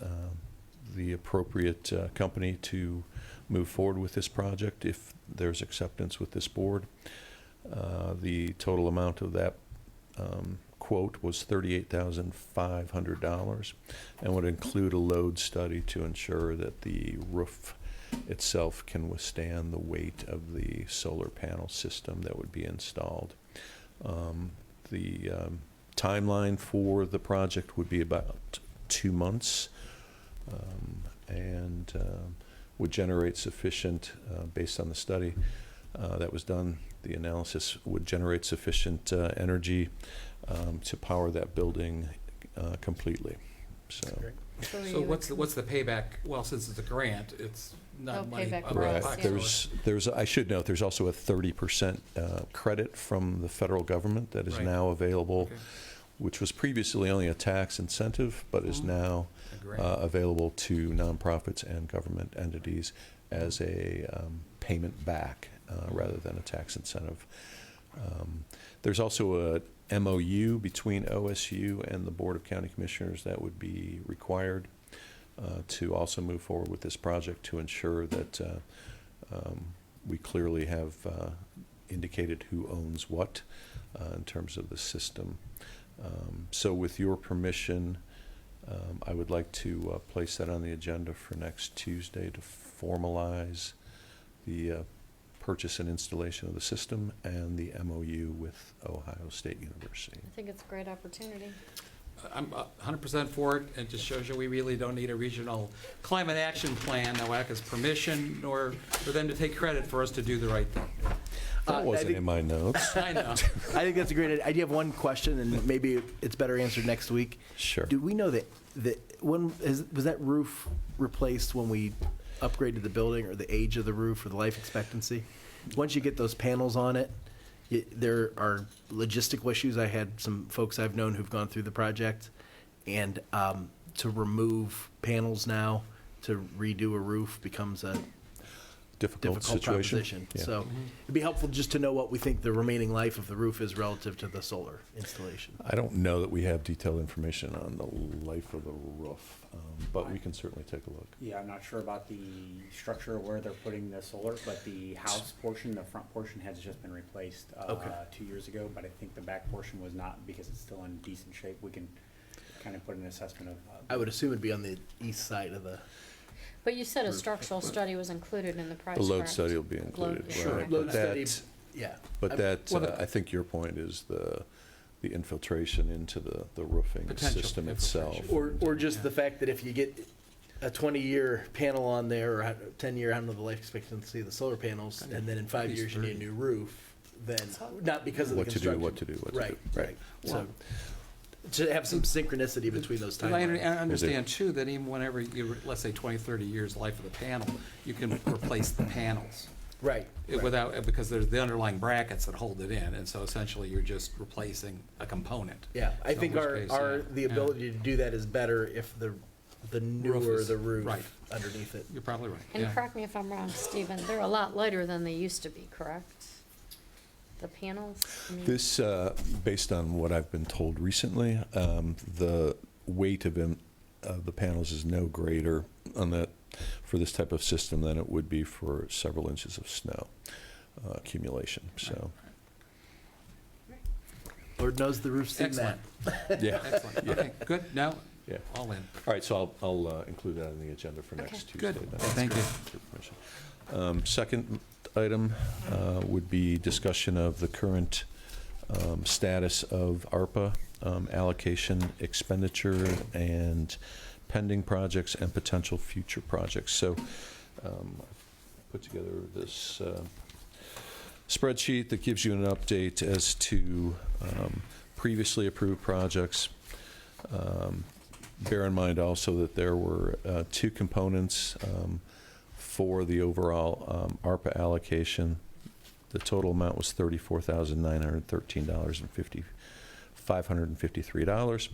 the appropriate company to move forward with this project if there's acceptance with this board. The total amount of that quote was $38,500 and would include a load study to ensure that the roof itself can withstand the weight of the solar panel system that would be installed. The timeline for the project would be about 2 months, and would generate sufficient, based on the study that was done, the analysis would generate sufficient energy to power that building completely. So what's the payback? Well, since it's a grant, it's not money. payback up for out us, of yeah. pocket. There's I should note there's also a 30% credit from the federal government that is Right. now available, Okay. which was previously only a tax incentive, but is now A grant. available to nonprofits and government entities as a payment back rather than a tax incentive. There's also a MOU between OSU and the Board of County Commissioners that would be required to also move forward with this project to ensure that we clearly have indicated who owns what in terms of the system. So with your permission, I would like to place that on the agenda for next Tuesday to formalize the purchase and installation of the system and the MOU with Ohio State University. I think it's a great opportunity. I'm 100% for it. It just shows you we really don't need a regional climate action plan, no WACA's permission, nor for them to take credit for us to do the right thing. That wasn't in my notes. I know. I think that's a great idea. I do have one question, and maybe it's better answered next week. Sure. Do we know that was that roof replaced when we upgraded the building, or the age of the roof, or the life expectancy? Once you get those panels on it, there are logistical issues. I had some folks I've known who've gone through the project, and to remove panels now to redo a roof becomes a Difficult situation. proposition. Yeah. So it'd be helpful just to know what we think the remaining life of the roof is relative to the solar installation. I don't know that we have detailed information on the life of the roof, but we can certainly take a look. Yeah, I'm not sure about the structure where they're putting the solar, but the house portion, the front portion has just been replaced 2 years ago, but I think the back portion was not, because it's still in decent shape. We can kind of put an assessment of. I would assume it'd be on the east side of the. But you said a structural study was included in the price, The load correct? study will be included. Sure. Right. Load But study, that, yeah. but that I think your point is the infiltration into the roofing Potential system infiltration. itself. Or just the fact that if you get a 20-year panel on there, or 10-year, I don't know the life expectancy of the solar panels, and then in 5 least years you need a 30. new roof, then, not because of the What to do, construction. what to do, what to Right, do. right. So, to have some synchronicity between those I timelines. understand too that even whenever you, let's say 20, 30 years life of the panel, you can replace the panels. Right. Without, because there's the underlying brackets that hold it in, and so essentially you're just replacing a component. Yeah, I So think in which case, yeah, the yeah. ability to do that is better if the newer is- the roof right. underneath it. You're probably right. And yeah. correct me if I'm wrong, Stephen, they're a lot lighter than they used to be, correct? The panels? I mean- This, based on what I've been told recently, the weight of the panels is no greater on that for this type of system than it would be for several inches of snow accumulation. So, Lord knows the roof's seen that. Excellent. yeah. Excellent. Okay, good. Now, Yeah. all in. All right, so I'll include that on the agenda for next Tuesday. Good. then. Thank you. With your permission. Second item would be discussion of the current status of ARPA allocation, expenditure, and pending projects and potential future projects. So I've put together this spreadsheet that gives you an update as to previously approved projects. Bear in mind also that there were two components for the overall ARPA allocation. The total amount was $34,913.553.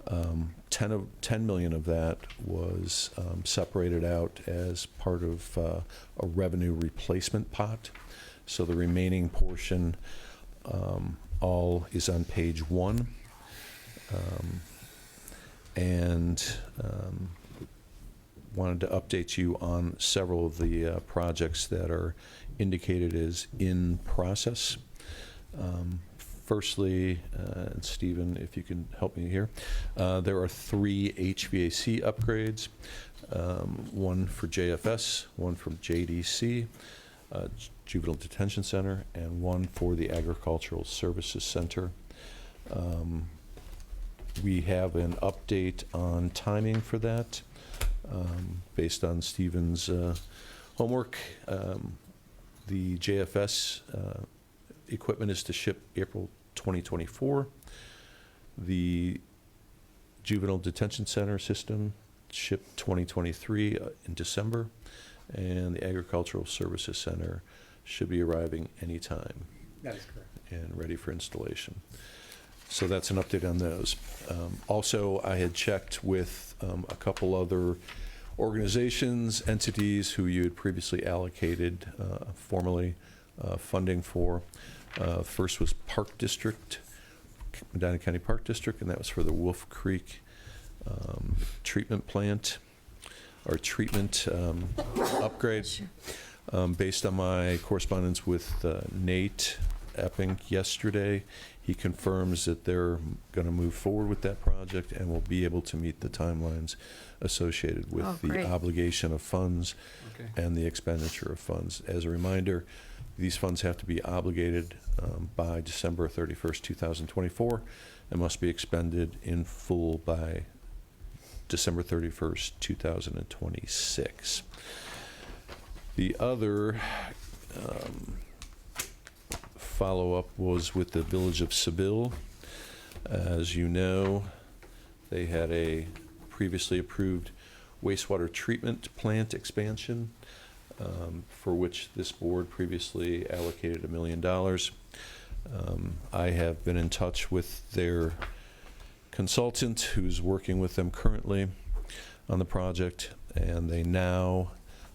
$10 million of that was separated out as part of a revenue replacement pot. So the remaining portion all is on page 1. And wanted to update you on several of the projects that are indicated as in process. Firstly, and Stephen, if you can help me here, there are 3 HVAC upgrades, one for JFS, one from JDC, Juvenile Detention Center, and one for the Agricultural Services Center. We have an update on timing for that. Based on Stephen's homework, the JFS equipment is to ship April 2024. The Juvenile Detention Center system shipped 2023 in December, and the Agricultural Services Center should be arriving anytime. That is correct. And ready for installation. So that's an update on those. Also, I had checked with a couple other organizations, entities who you had previously allocated formally funding for. First was Park District, Medina County Park District, and that was for the Wolf Creek treatment plant, or treatment upgrade. Based on my correspondence with Nate Epping yesterday, he confirms that they're going to move forward with that project and will be able to meet the timelines associated with the obligation of funds and the expenditure of funds. As a reminder, these funds have to be obligated by December 31st, 2024, and must be expended in full by December 31st, 2026. The other follow-up was with the Village of Seville. As you know, they had a previously approved wastewater treatment plant expansion for which this board previously allocated $1 million. I have been in touch with their consultant who's working with them currently on the project, and they now,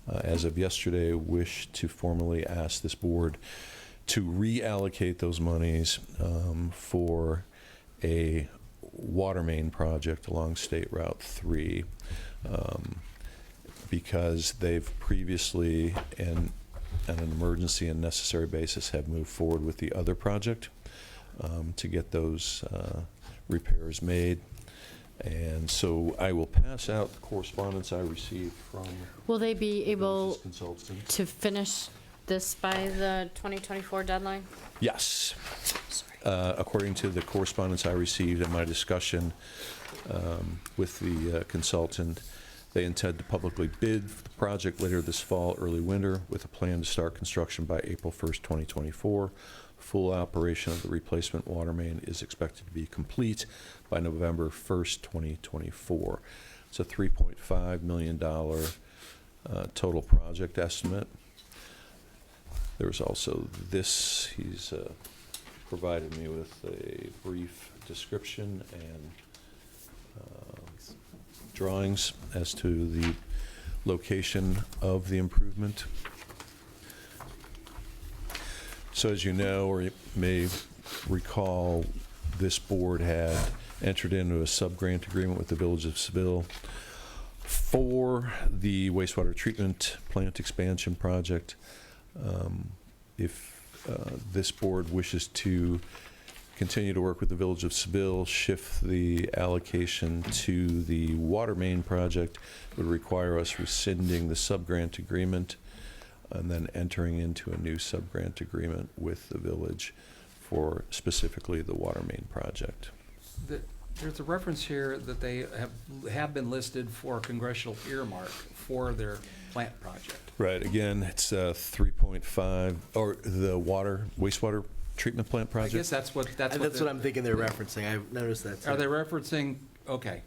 as of yesterday, wish to formally ask this board to reallocate those monies for a water main project along State Route 3, because they've previously, and on an emergency and necessary basis, have moved forward with the other project to get those repairs made. And so I will pass out the correspondence I received from Will they be able consultant. to finish this by the 2024 deadline? Yes. According to the correspondence I received in my discussion with the consultant, they intend to publicly bid for the project later this fall, early winter, with a plan to start construction by April 1st, 2024. Full operation of the replacement water main is expected to be complete by November 1st, 2024. It's a $3.5 million total project estimate. There's also this. He's provided me with a brief description and drawings as to the location of the improvement. So as you know, or you may recall, this board had entered into a sub-grant agreement with the Village of Seville for the wastewater treatment plant expansion project. If this board wishes to continue to work with the Village of Seville, shift the allocation to the water main project would require us rescinding the sub-grant agreement and then entering into a new sub-grant agreement with the village for specifically the water main project. There's a reference here that they have been listed for a congressional earmark for their plant project. Right. Again, it's 3.5, or the wastewater treatment plant project. I guess that's what I'm thinking they're referencing. I've noticed that too. Are they referencing, okay,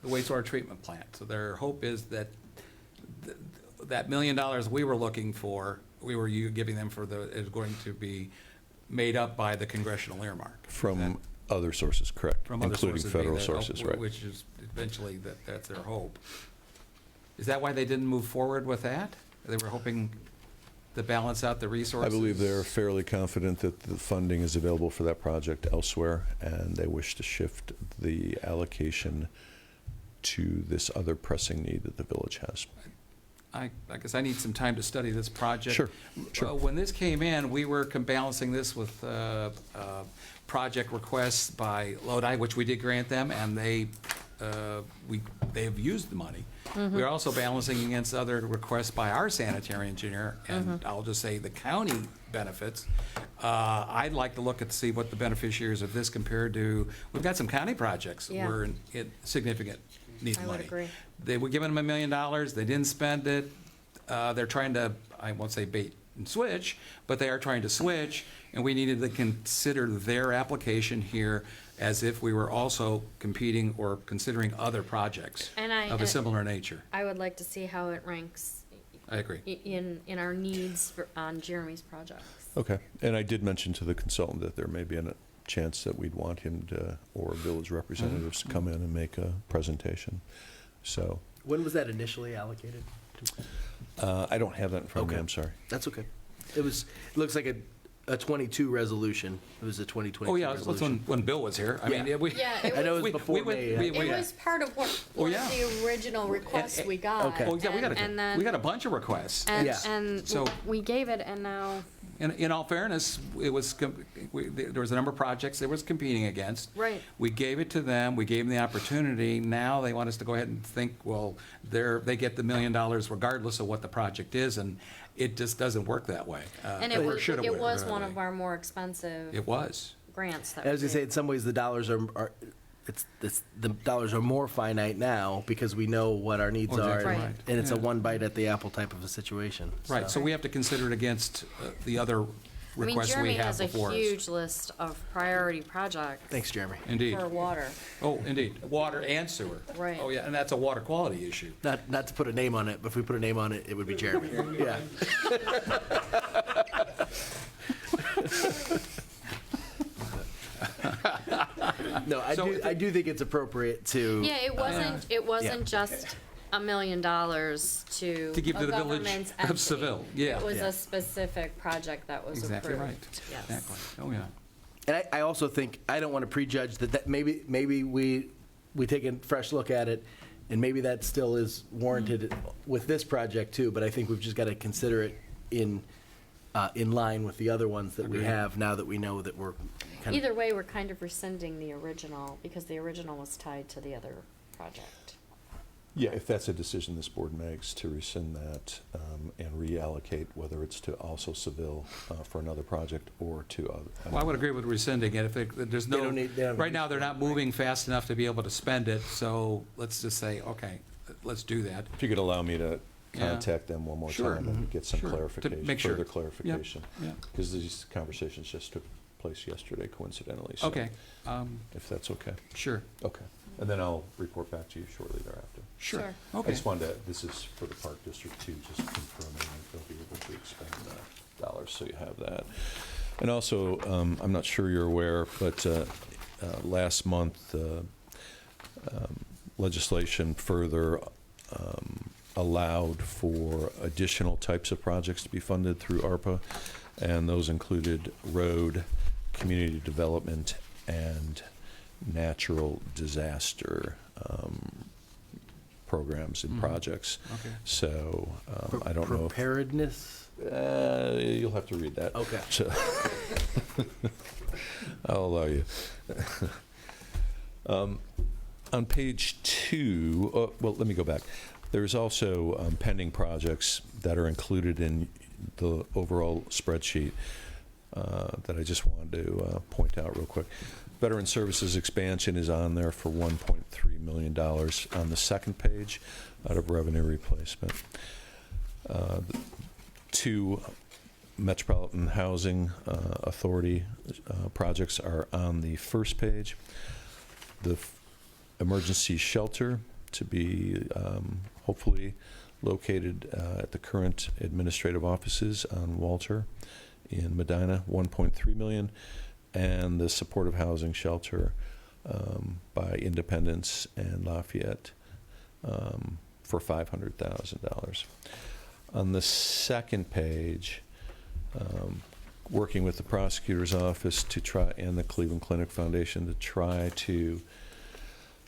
the wastewater treatment plant? So their hope is that that $1 million we were looking for, giving them for is going to be made up by the congressional earmark. From Other sources, correct, from other including sources being federal that- sources, right. Which is eventually that's their hope. Is that why they didn't move forward with that? They were hoping to balance out the resources? I believe they're fairly confident that the funding is available for that project elsewhere, and they wish to shift the allocation to this other pressing need that the village has. I guess I need some time to study this project. Sure, sure. When this came in, we were balancing this with project requests by Lodi, which we did grant them, and they have used the money. We're also balancing against other requests by our sanitary engineer, and I'll just say the county benefits. I'd like to look at, see what the beneficiaries of this compared to, we've got some county projects Yeah. were in significant need of I would money. agree. They were giving them $1 million, they didn't spend it. They're trying to, I won't say bait and switch, but they are trying to switch, and we needed to consider their application here as if we were also competing or considering other projects And I- of a similar nature. I would like to see how it ranks I agree. in our needs on Jeremy's projects. Okay, and I did mention to the consultant that there may be a chance that we'd want him to, or village representatives to come in and make a presentation. So, When was that initially allocated? I don't have that in front of me, Okay. I'm sorry. That's okay. It looks like a 22 resolution. It was a 2022 Oh, yeah, it was resolution. when Bill was here. I mean, Yeah. we. Yeah, it I know was- it was we- before we went- May. we- It we- was part of one Oh, of yeah. the original requests we got. Okay. Oh, yeah, And then, we got a bunch of requests. and, Yeah. and So- we gave it, and now, In all fairness, it was, there was a number of projects there was competing against. right. We gave it to them, we gave them the opportunity, now they want us to go ahead and think, well, they get the $1 million regardless of what the project is, and it just doesn't work that way. And Or it was, should have it worked was that one way. of our more expensive It was. grants that I we was gonna say, did. in some ways, the dollars are the dollars are more finite now because we know what our needs Oh, are, exactly and, right. and it's a Yeah. one bite at the apple type of a situation. Right, so we have to consider it against the other I mean, requests Jeremy we have has a before us. huge list of priority projects Thanks, Jeremy. Indeed. for water. Oh, indeed, water and sewer. Right. Oh, yeah, and that's a water quality issue. Not to put a name on it, but if we put a name on it, it would be Jeremy. Yeah. No, I do think it's appropriate to. Yeah, it wasn't just $1 million To give a to the village government of entity. Seville, yeah. It was Yeah. a specific project that was Exactly approved. right. Yes. Exactly, oh, yeah. And I also think, I don't want to prejudge that maybe we take a fresh look at it, and maybe that still is warranted with this project too, but I think we've just got to consider it in line with the other ones that we Agreed. have, now that we know that we're kind of. Either way, we're kind of rescinding the original, because the original was tied to the other project. Yeah, if that's a decision this board makes, to rescind that and reallocate, whether it's to also Seville for another project or to other. Well, I would agree with rescinding it. If there's They no, don't need- they don't right need now, to they're spend not moving fast enough to be able to spend it, so let's just say, okay, let's do that. If you could allow me to Yeah. contact them one more Sure. time and get some Sure. To clarification, make sure. further clarification. Yeah. Because these conversations just took place yesterday coincidentally. So Okay, if that's okay. sure. Okay. And then I'll report back to you shortly thereafter. Sure. I Okay. just wanted to, this is for the Park District too, just confirming that they'll be able to expend dollars, so you have that. And also, I'm not sure you're aware, but last month, legislation further allowed for additional types of projects to be funded through ARPA, and those included road, community development, and natural disaster programs and projects. Okay. So I don't know. Preparedness? You'll have to read that. Okay. So I'll allow you. On page 2, well, let me go back. There's also pending projects that are included in the overall spreadsheet that I just wanted to point out real quick. Veteran Services expansion is on there for $1.3 million on the second page out of revenue replacement. The 2 Metropolitan Housing Authority projects are on the first page. The emergency shelter to be hopefully located at the current administrative offices on Walter in Medina, $1.3 million. and the supportive housing shelter by Independence and Lafayette for $500,000. On the second page, working with the prosecutor's office to try, and the Cleveland Clinic Foundation, to try to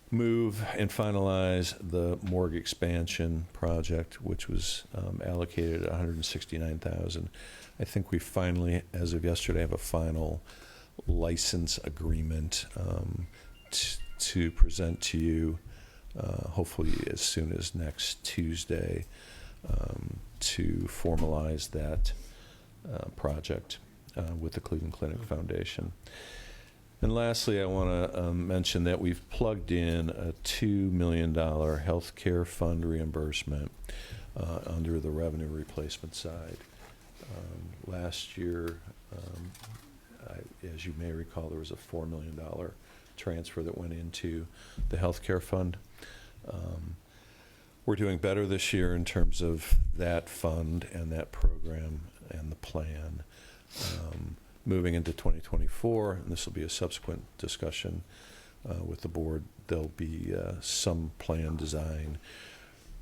move and finalize the morgue expansion project, which was allocated at $169,000. I think we finally, as of yesterday, have a final license agreement to present to you, hopefully as soon as next Tuesday, to formalize that project with the Cleveland Clinic Foundation. And lastly, I want to mention that we've plugged in a $2 million health care fund reimbursement under the revenue replacement side. Last year, as you may recall, there was a $4 million transfer that went into the health care fund. We're doing better this year in terms of that fund and that program and the plan. Moving into 2024, and this will be a subsequent discussion with the board, there'll be some plan design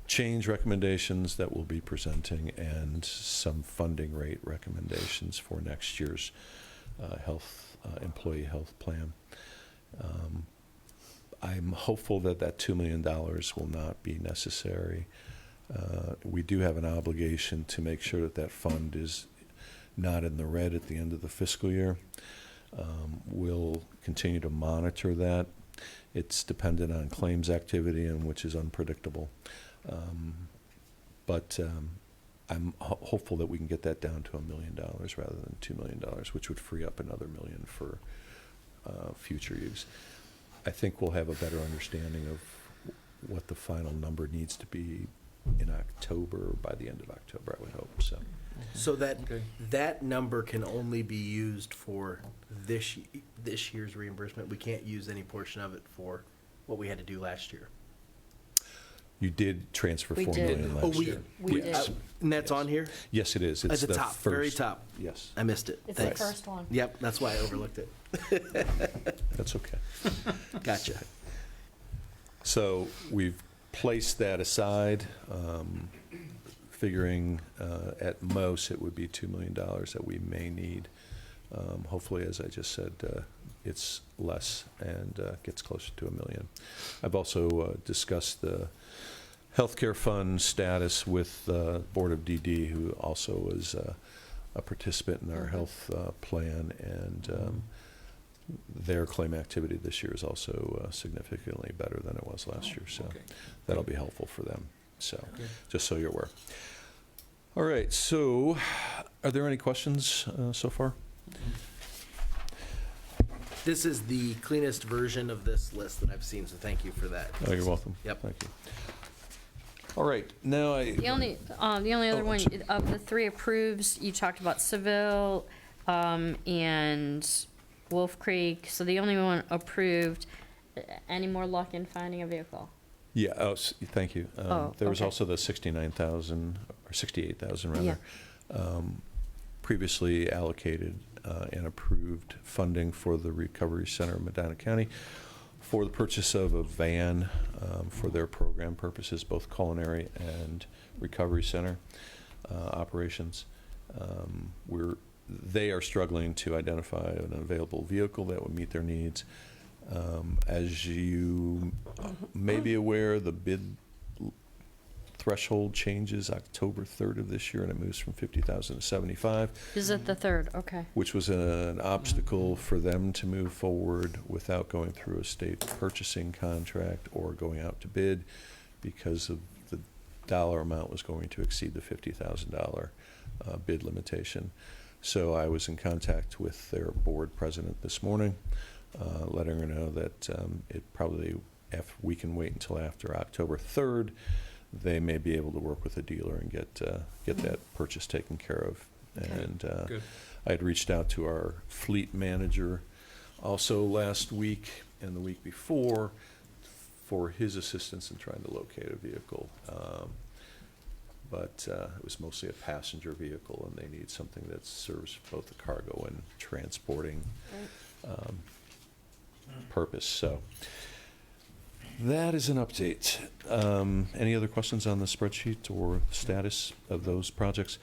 change recommendations that we'll be presenting and some funding rate recommendations for next year's employee health plan. I'm hopeful that that $2 million will not be necessary. We do have an obligation to make sure that that fund is not in the red at the end of the fiscal year. We'll continue to monitor that. It's dependent on claims activity, and which is unpredictable. But I'm hopeful that we can get that down to $1 million rather than $2 million, which would free up another $1 million for future use. I think we'll have a better understanding of what the final number needs to be in October, by the end of October, I would hope. So that number can only be used for this year's reimbursement. We can't use any portion of it for what we had to do last year. You did transfer $4 million last year. We did. And that's on here? Yes, it is. It's at the top, first, very top. Yes. I missed it. It's Thanks. the first one. Yep, that's why I overlooked it. That's okay. Gotcha. So we've placed that aside, figuring at most it would be $2 million that we may need. Hopefully, as I just said, it's less and gets closer to $1 million. I've also discussed the healthcare fund status with the Board of DD, who also is a participant in our health plan, and their claim activity this year is also significantly better than it was last year, so that'll be helpful for them. So, just so you're aware. All right, so are there any questions so far? This is the cleanest version of this list that I've seen, so thank you for that. Oh, you're welcome. Yep. Thank you. All right, now The only other one of the three approves, you talked about Seville and Wolf Creek. So the only one approved. Any more luck in finding a vehicle? Yeah. Oh, thank you. There was okay. also the 69,000 or 68,000 rather, Yeah. previously allocated and approved funding for the Recovery Center of Medina County for the purchase of a van for their program purposes, both culinary and recovery center operations. They are struggling to identify an available vehicle that would meet their needs. As you may be aware, the bid threshold changes October 3rd of this year, and it moves from 50,000 to 75. Is it the third? Okay. Which was an obstacle for them to move forward without going through a state purchasing contract or going out to bid, because of the dollar amount was going to exceed the $50,000 bid limitation. So I was in contact with their board president this morning, letting her know that it probably, if we can wait until after October 3rd, they may be able to work with a dealer and get that purchase taken care of. And I had reached out to our fleet manager also last week and the week before for his assistance in trying to locate a vehicle. But it was mostly a passenger vehicle, and they need something that serves both the cargo and transporting purpose. So that is an update. Any other questions on the spreadsheet or status of those projects?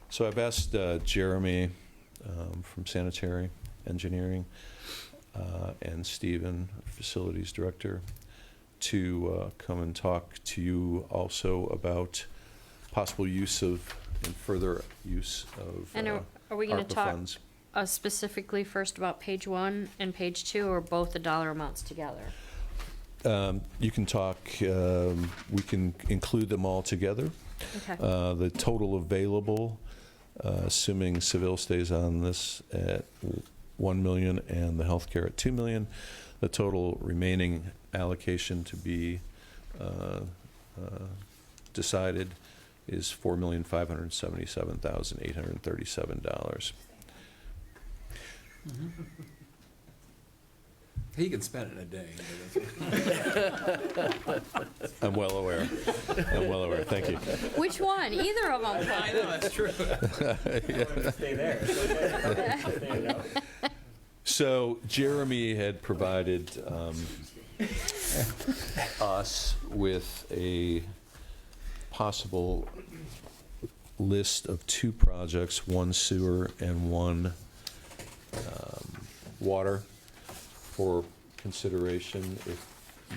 So I've asked Jeremy from Sanitary Engineering and Stephen, Facilities Director, to come and talk to you also about possible use of and further use of And are we going ARPA to talk funds. specifically first about page 1 and page 2, or both the dollar amounts together? You can talk, we can include them all together. Okay. The total available, assuming Seville stays on this at 1 million and the healthcare at 2 million, the total remaining allocation to be decided is $4,577,837. He can spend it in a day. I'm well aware. I'm well aware. Thank you. Which one? Either of them. I know, that's true. Stay there. It's okay. There you go. So Jeremy had provided us with a possible list of 2 projects, 1 sewer and 1 water, for consideration if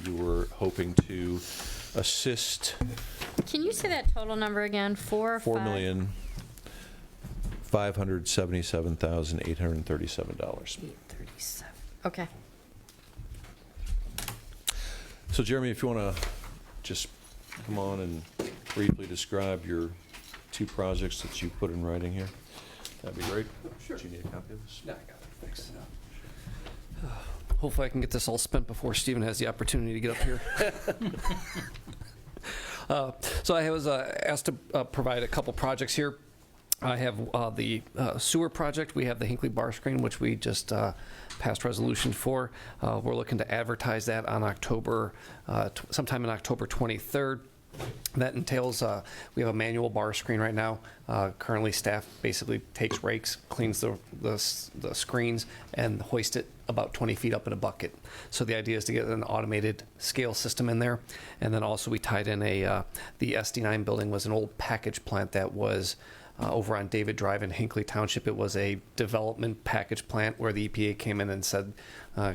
you were hoping to assist. Can you say that total number again? 4 or 5? $4,577,837. Okay. So Jeremy, if you want to just come on and briefly describe your 2 projects that you put in writing here, that'd be great. Sure. Do you need a copy of this? Yeah, I got it. Thanks. Hopefully I can get this all spent before Stephen has the opportunity to get up here. So I was asked to provide a couple projects here. I have the sewer project. We have the Hinckley Bar Screen, which we just passed resolution for. We're looking to advertise that on sometime in October 23rd. That entails, we have a manual bar screen right now. Currently, staff basically takes rakes, cleans the screens, and hoist it about 20 feet up in a bucket. So the idea is to get an automated scale system in there. And then also we tied in the SD9 building was an old package plant that was over on David Drive in Hinckley Township. It was a development package plant where the EPA came in and said,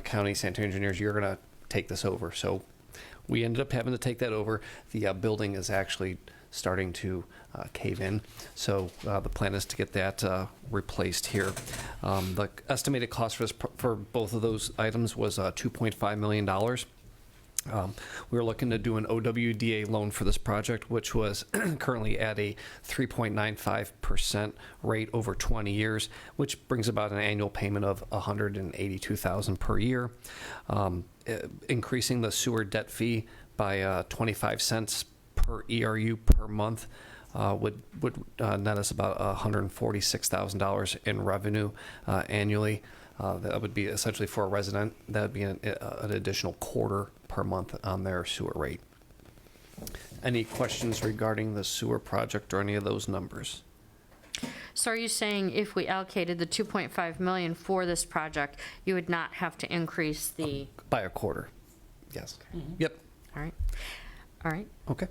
county sanitary engineers, you're going to take this over. So we ended up having to take that over. The building is actually starting to cave in. So the plan is to get that replaced here. The estimated cost for both of those items was $2.5 million. We were looking to do an OWDA loan for this project, which was currently at a 3.95% rate over 20 years, which brings about an annual payment of $182,000 per year. Increasing the sewer debt fee by 25 cents per ERU per month would net us about $146,000 in revenue annually. That would be essentially for a resident. That would be an additional quarter per month on their sewer rate. Any questions regarding the sewer project or any of those numbers? So are you saying if we allocated the 2.5 million for this project, you would not have to increase the... By a quarter, yes. Yep. All right. All right. Okay.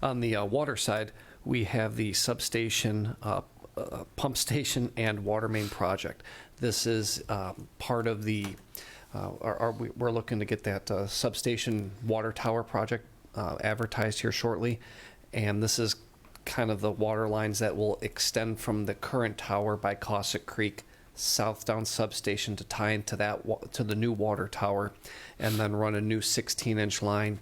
On the water side, we have the substation, pump station, and water main project. This is part of the, we're looking to get that substation water tower project advertised here shortly. And this is kind of the water lines that will extend from the current tower by Cossack Creek south down substation to tie into that to the new water tower, and then run a new 16-inch line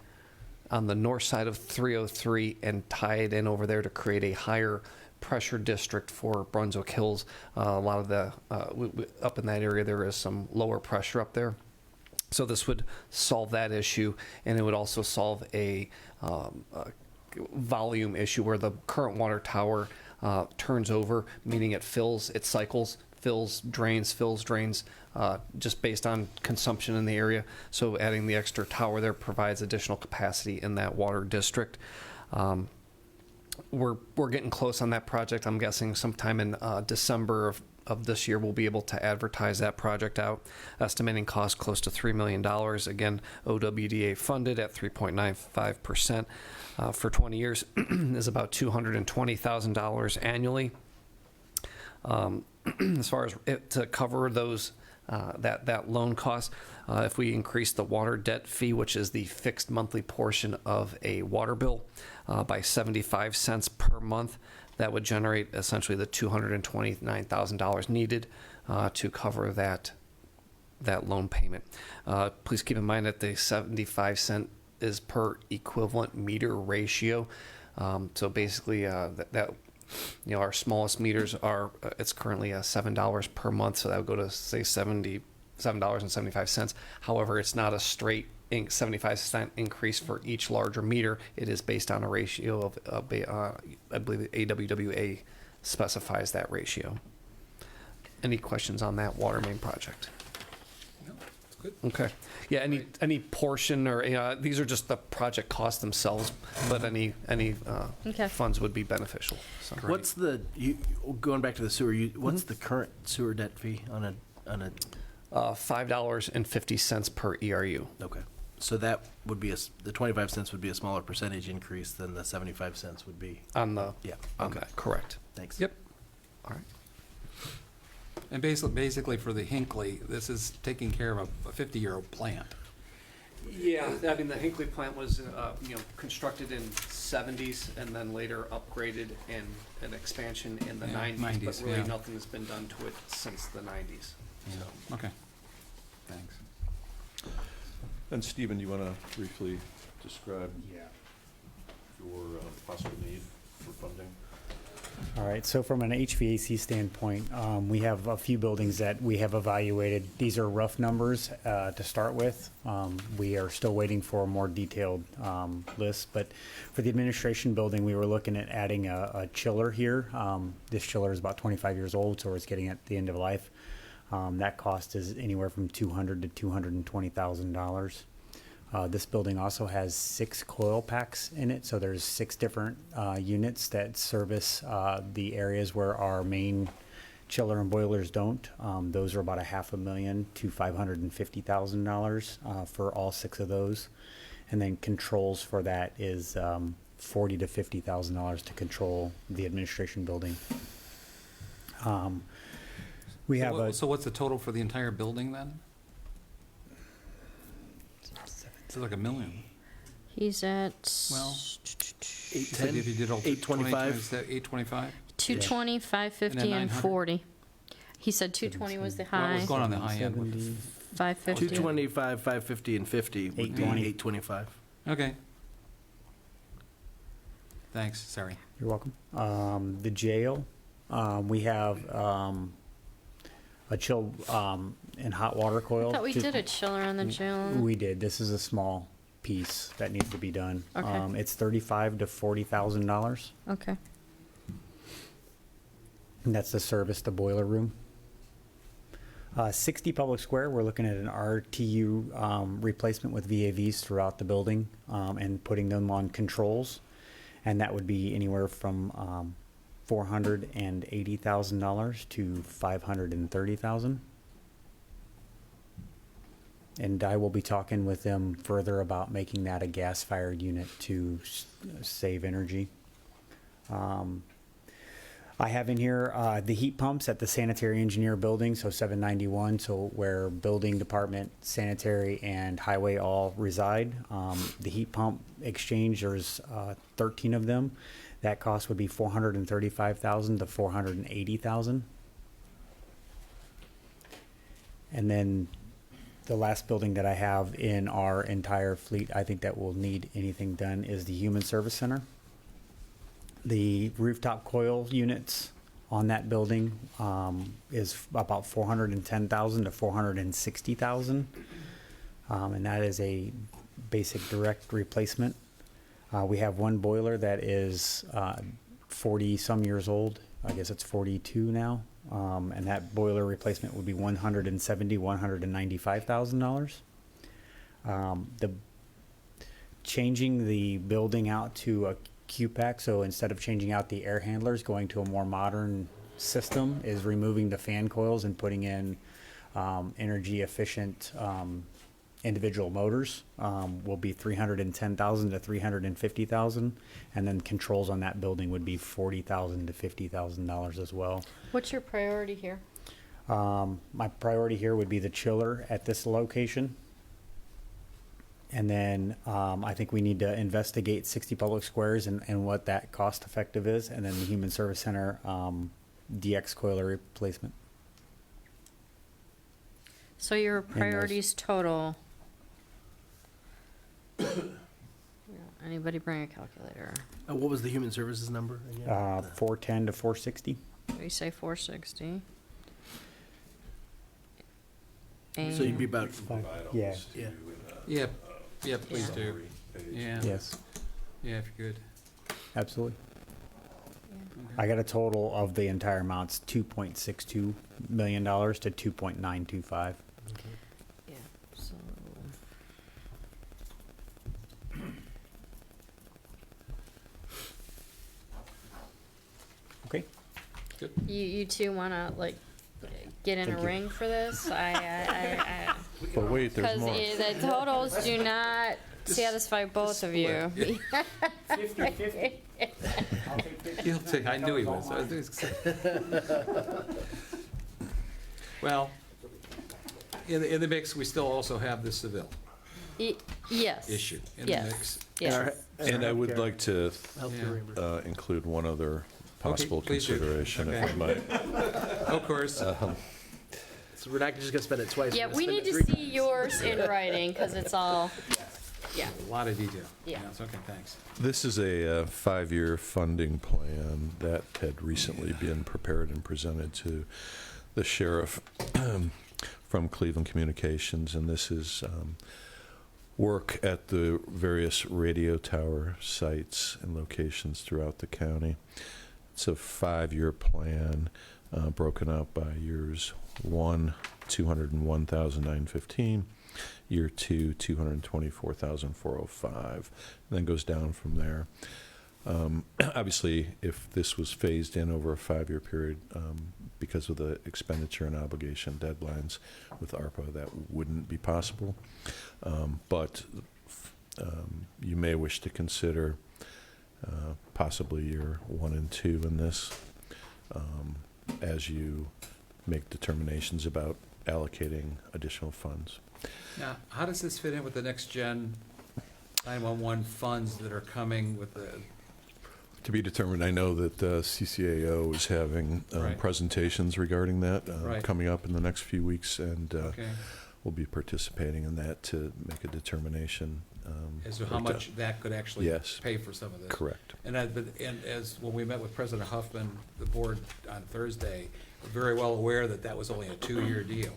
on the north side of 303 and tie it in over there to create a higher pressure district for Brunswick Hills. A lot of the up in that area there is some lower pressure up there, so this would solve that issue, and it would also solve a volume issue where the current water tower turns over, meaning it fills, it cycles, fills, drains, just based on consumption in the area. So adding the extra tower there provides additional capacity in that water district. We're getting close on that project. I'm guessing sometime in December of this year, we'll be able to advertise that project out, estimating cost close to $3 million. Again, OWDA funded at 3.95% for 20 years is about $220,000 annually. As far as it to cover those that loan cost, if we increase the water debt fee, which is the fixed monthly portion of a water bill, by 75 cents per month, that would generate essentially the $229,000 needed to cover that loan payment. Please keep in mind that the 75-cent is per equivalent meter ratio. So basically, that our smallest meters are it's currently $7 per month, so that would go to say $77.75. However, it's not a straight 75-cent increase for each larger meter. It is based on a ratio of I believe the AWWA specifies that ratio. Any questions on that water main project? No, that's good. Okay. Yeah. Any portion or these are just the project costs themselves, but any Okay. funds would be beneficial. So. What's the going back to the sewer? What's the current sewer debt fee on a $5.50 per ERU. Okay. So that would be the 25 cents would be a smaller percentage increase than the 75 cents would be. On the Okay. Correct. Thanks. Yep. All right. And basically for the Hinckley, this is taking care of a 50-year-old plant. Yeah, I mean the Hinckley plant was constructed in '70s and then later upgraded in an expansion in the '90s, but really nothing has been done to it since the '90s. So. Okay. Thanks. And Stephen, you want to briefly describe your possible need for funding? All right, so from an HVAC standpoint, we have a few buildings that we have evaluated. These are rough numbers to start with. We are still waiting for a more detailed list, but for the administration building, we were looking at adding a chiller here. This chiller is about 25 years old, so it's getting at the end of life. That cost is anywhere from $200,000 to $220,000. This building also has 6 coil packs in it, so there's 6 different units that service the areas where our main chiller and boilers don't. Those are about $500,000 to $550,000 for all 6 of those, and then controls for that is $40,000 to $50,000 to control the administration building. So what's the total for the entire building then? It's like $1 million. He's at Well, 810, if you did all 825, 825. 220, 550, and 40. He said 220 was the high. What's going on the high end? 550. 225, 550, and 50 would be 825. Okay. Thanks. Sorry. You're welcome. The jail, we have a chill and hot water coil. I thought we did a chiller on the jail. We did. This is a small piece that needs to be done. Okay. It's $35,000 to $40,000. Okay. And that's to service the boiler room. 60 Public Square, we're looking at an RTU replacement with VAVs throughout the building and putting them on controls. And that would be anywhere from $480,000 to $530,000. And I will be talking with them further about making that a gas-fired unit to save energy. I have in here the heat pumps at the sanitary engineer building, so 791, so where building department, sanitary, and highway all reside. The heat pump exchange, there's 13 of them. That cost would be $435,000 to $480,000. And then the last building that I have in our entire fleet, I think that will need anything done, is the Human Service Center. The rooftop coil units on that building is about $410,000 to $460,000, and that is a basic direct replacement. We have one boiler that is 40-some years old. I guess it's 42 now, and that boiler replacement would be $170,000, $195,000. The changing the building out to a QPAC, so instead of changing out the air handlers, going to a more modern system is removing the fan coils and putting in energy efficient individual motors. Will be $310,000 to $350,000, and then controls on that building would be $40,000 to $50,000 as well. What's your priority here? My priority here would be the chiller at this location. And then I think we need to investigate 60 Public Squares and what that cost effective is, and then the Human Service Center DX coiler replacement. So your those- priorities total. Anybody bring a calculator? What was the human services number again? 410 to 460. We say 460. So you'd be about Yeah. Yeah, yeah, please do. Yeah. Yes, Yeah, if you could. absolutely. I got a total of the entire amounts, $2.62 million to 2.925. Yeah. So. Okay. Good. You two wanna like get in Thank a you. ring for this? I But wait, there's because more. the totals do not satisfy both of you. 50-50. He'll take, I knew he was. Well, in the mix, we still also have the Seville Yes. issue in the Yes. mix. Yes. And I would like to Yeah. include one other possible please do. consideration, if I might. Of course. So we're not just gonna spend it twice. Yeah, we're we gonna need to spend it see yours in writing because it's all. Yeah. A lot of detail. Yeah. It's okay, thanks. This is a 5-year funding plan that had recently been prepared and presented to the sheriff from Cleveland Communications, and this is work at the various radio tower sites and locations throughout the county. It's a 5-year plan broken out by years 1, 201,915, year 2, 224,405, and then goes down from there. Obviously, if this was phased in over a 5-year period, because of the expenditure and obligation deadlines with ARPA, that wouldn't be possible. But you may wish to consider possibly year 1 and 2 in this as you make determinations about allocating additional funds. Now, how does this fit in with the next gen 911 funds that are coming with the, To be determined. I know that CCAO is having Right. presentations regarding that Right. coming up in the next few weeks, and okay, we'll be participating in that to make a determination. as to how or to- much that could actually Yes. pay for some of this? Correct. And as, when we met with President Huffman, the board on Thursday, we're very well aware that that was only a 2-year deal.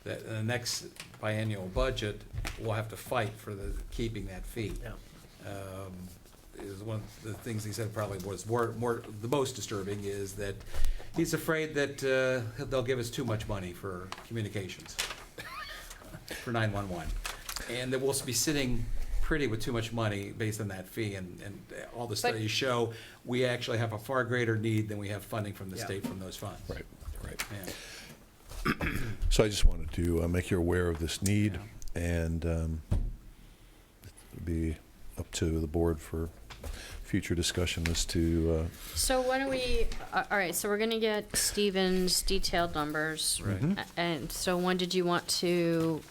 That in the next biennial budget, we'll have to fight for keeping that fee. Yeah. Is one of the things he said probably was the most disturbing is that he's afraid that they'll give us too much money for communications, for 911. And that we'll be sitting pretty with too much money based on that fee, and all the studies show we actually have a far greater need than we have funding from the state from those funds. Right, right. Yeah. So I just wanted to make you aware of this need, and it'll be up to the board for future discussion as to. So why don't we? All right. So we're gonna get Stephen's detailed numbers. Right. And so when did you want to?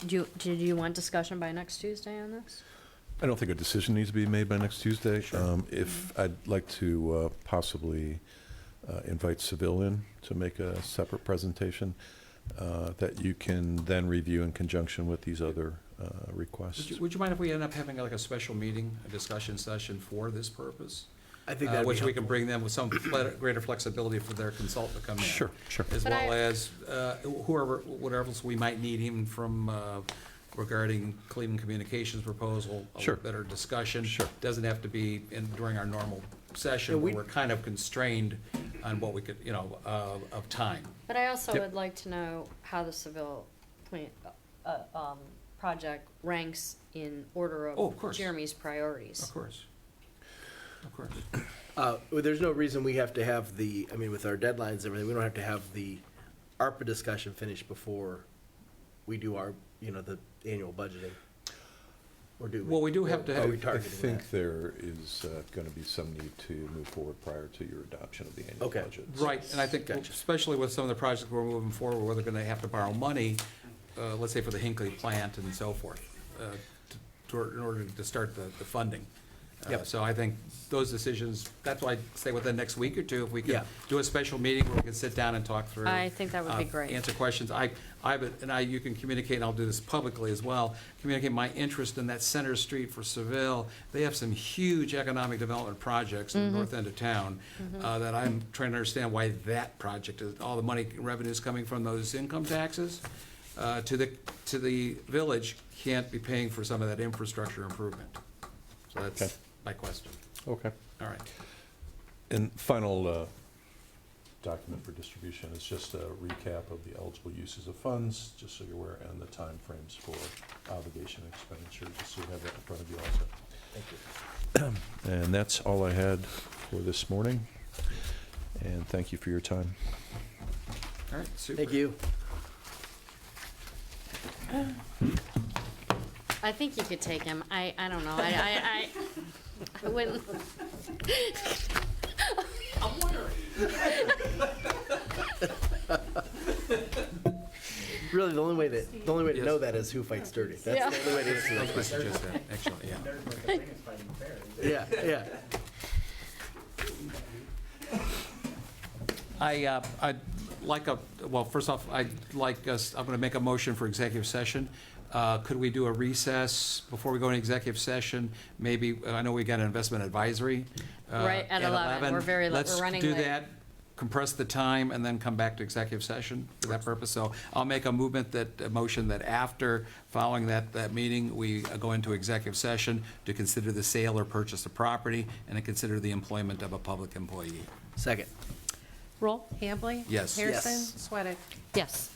Did you want discussion by next Tuesday on this? I don't think a decision needs to be made by next Tuesday. If I'd like to possibly invite Seville in to make a separate presentation that you can then review in conjunction with these other requests. Would you mind if we end up having like a special meeting, a discussion session for this purpose? I think that'd be Which we can helpful. bring them with some greater flexibility for their consultant to come in. Sure, sure. As But well as whatever else we might need even from regarding Cleveland Communications proposal. A Sure. better discussion. Sure. Doesn't have to be during our normal session, Yeah, where we're kind of constrained on what we could, of time. But I also Yep. would like to know how the Seville project ranks in order Oh, of course. Jeremy's priorities. Of course. Of course. Well, there's no reason we have to have I mean, with our deadlines and everything, we don't have to have the ARPA discussion finished before we do our, the annual budgeting. Or do we? Well, we do have to Or are we have, I targeting think that? there is going to be some need to move forward prior to your adoption of the annual Okay. budget. right, and I think Gotcha. especially with some of the projects we're moving forward, where they're gonna have to borrow money, let's say for the Hinckley plant and so forth, in order to start the funding. Yep. So I think those decisions, that's why I say within the next week or two, if we can Yeah. do a special meeting where we can sit down and talk through. I think that would be great. Answer questions. You can communicate, and I'll do this publicly as well, communicate my interest in that Center Street for Seville. They have some huge economic development projects in the north end of town that I'm trying to understand why that project is, all the money, revenues coming from those income taxes to the village can't be paying for some of that infrastructure improvement. So that's Okay. my question. Okay. All right. And final document for distribution is just a recap of the eligible uses of funds, just so you're aware, and the timeframes for obligation expenditure, just so you have that in front of you also. Thank you. And that's all I had for this morning. And thank you for your time. All right, super. Thank you. I think you could take him. I don't know. I wouldn't. I'm wondering. Really, the only way to Yes. know that is who fights dirty. That's Yeah. the only way to answer I that was gonna question. suggest that, actually, yeah. Yeah. I'd like well, first off, I'm gonna make a motion for executive session. Could we do a recess before we go into executive session? Maybe, I know we got an investment advisory. Right, at 11. We're very late. We're running Let's do late. that, compress the time, and then come back to executive session for that purpose. So I'll make a motion that after, following that meeting, we go into executive session to consider the sale or purchase of property and to consider the employment of a public employee. Second. Roll. Hambley? Yes. Harrison? Yes. Sweattick? Yes.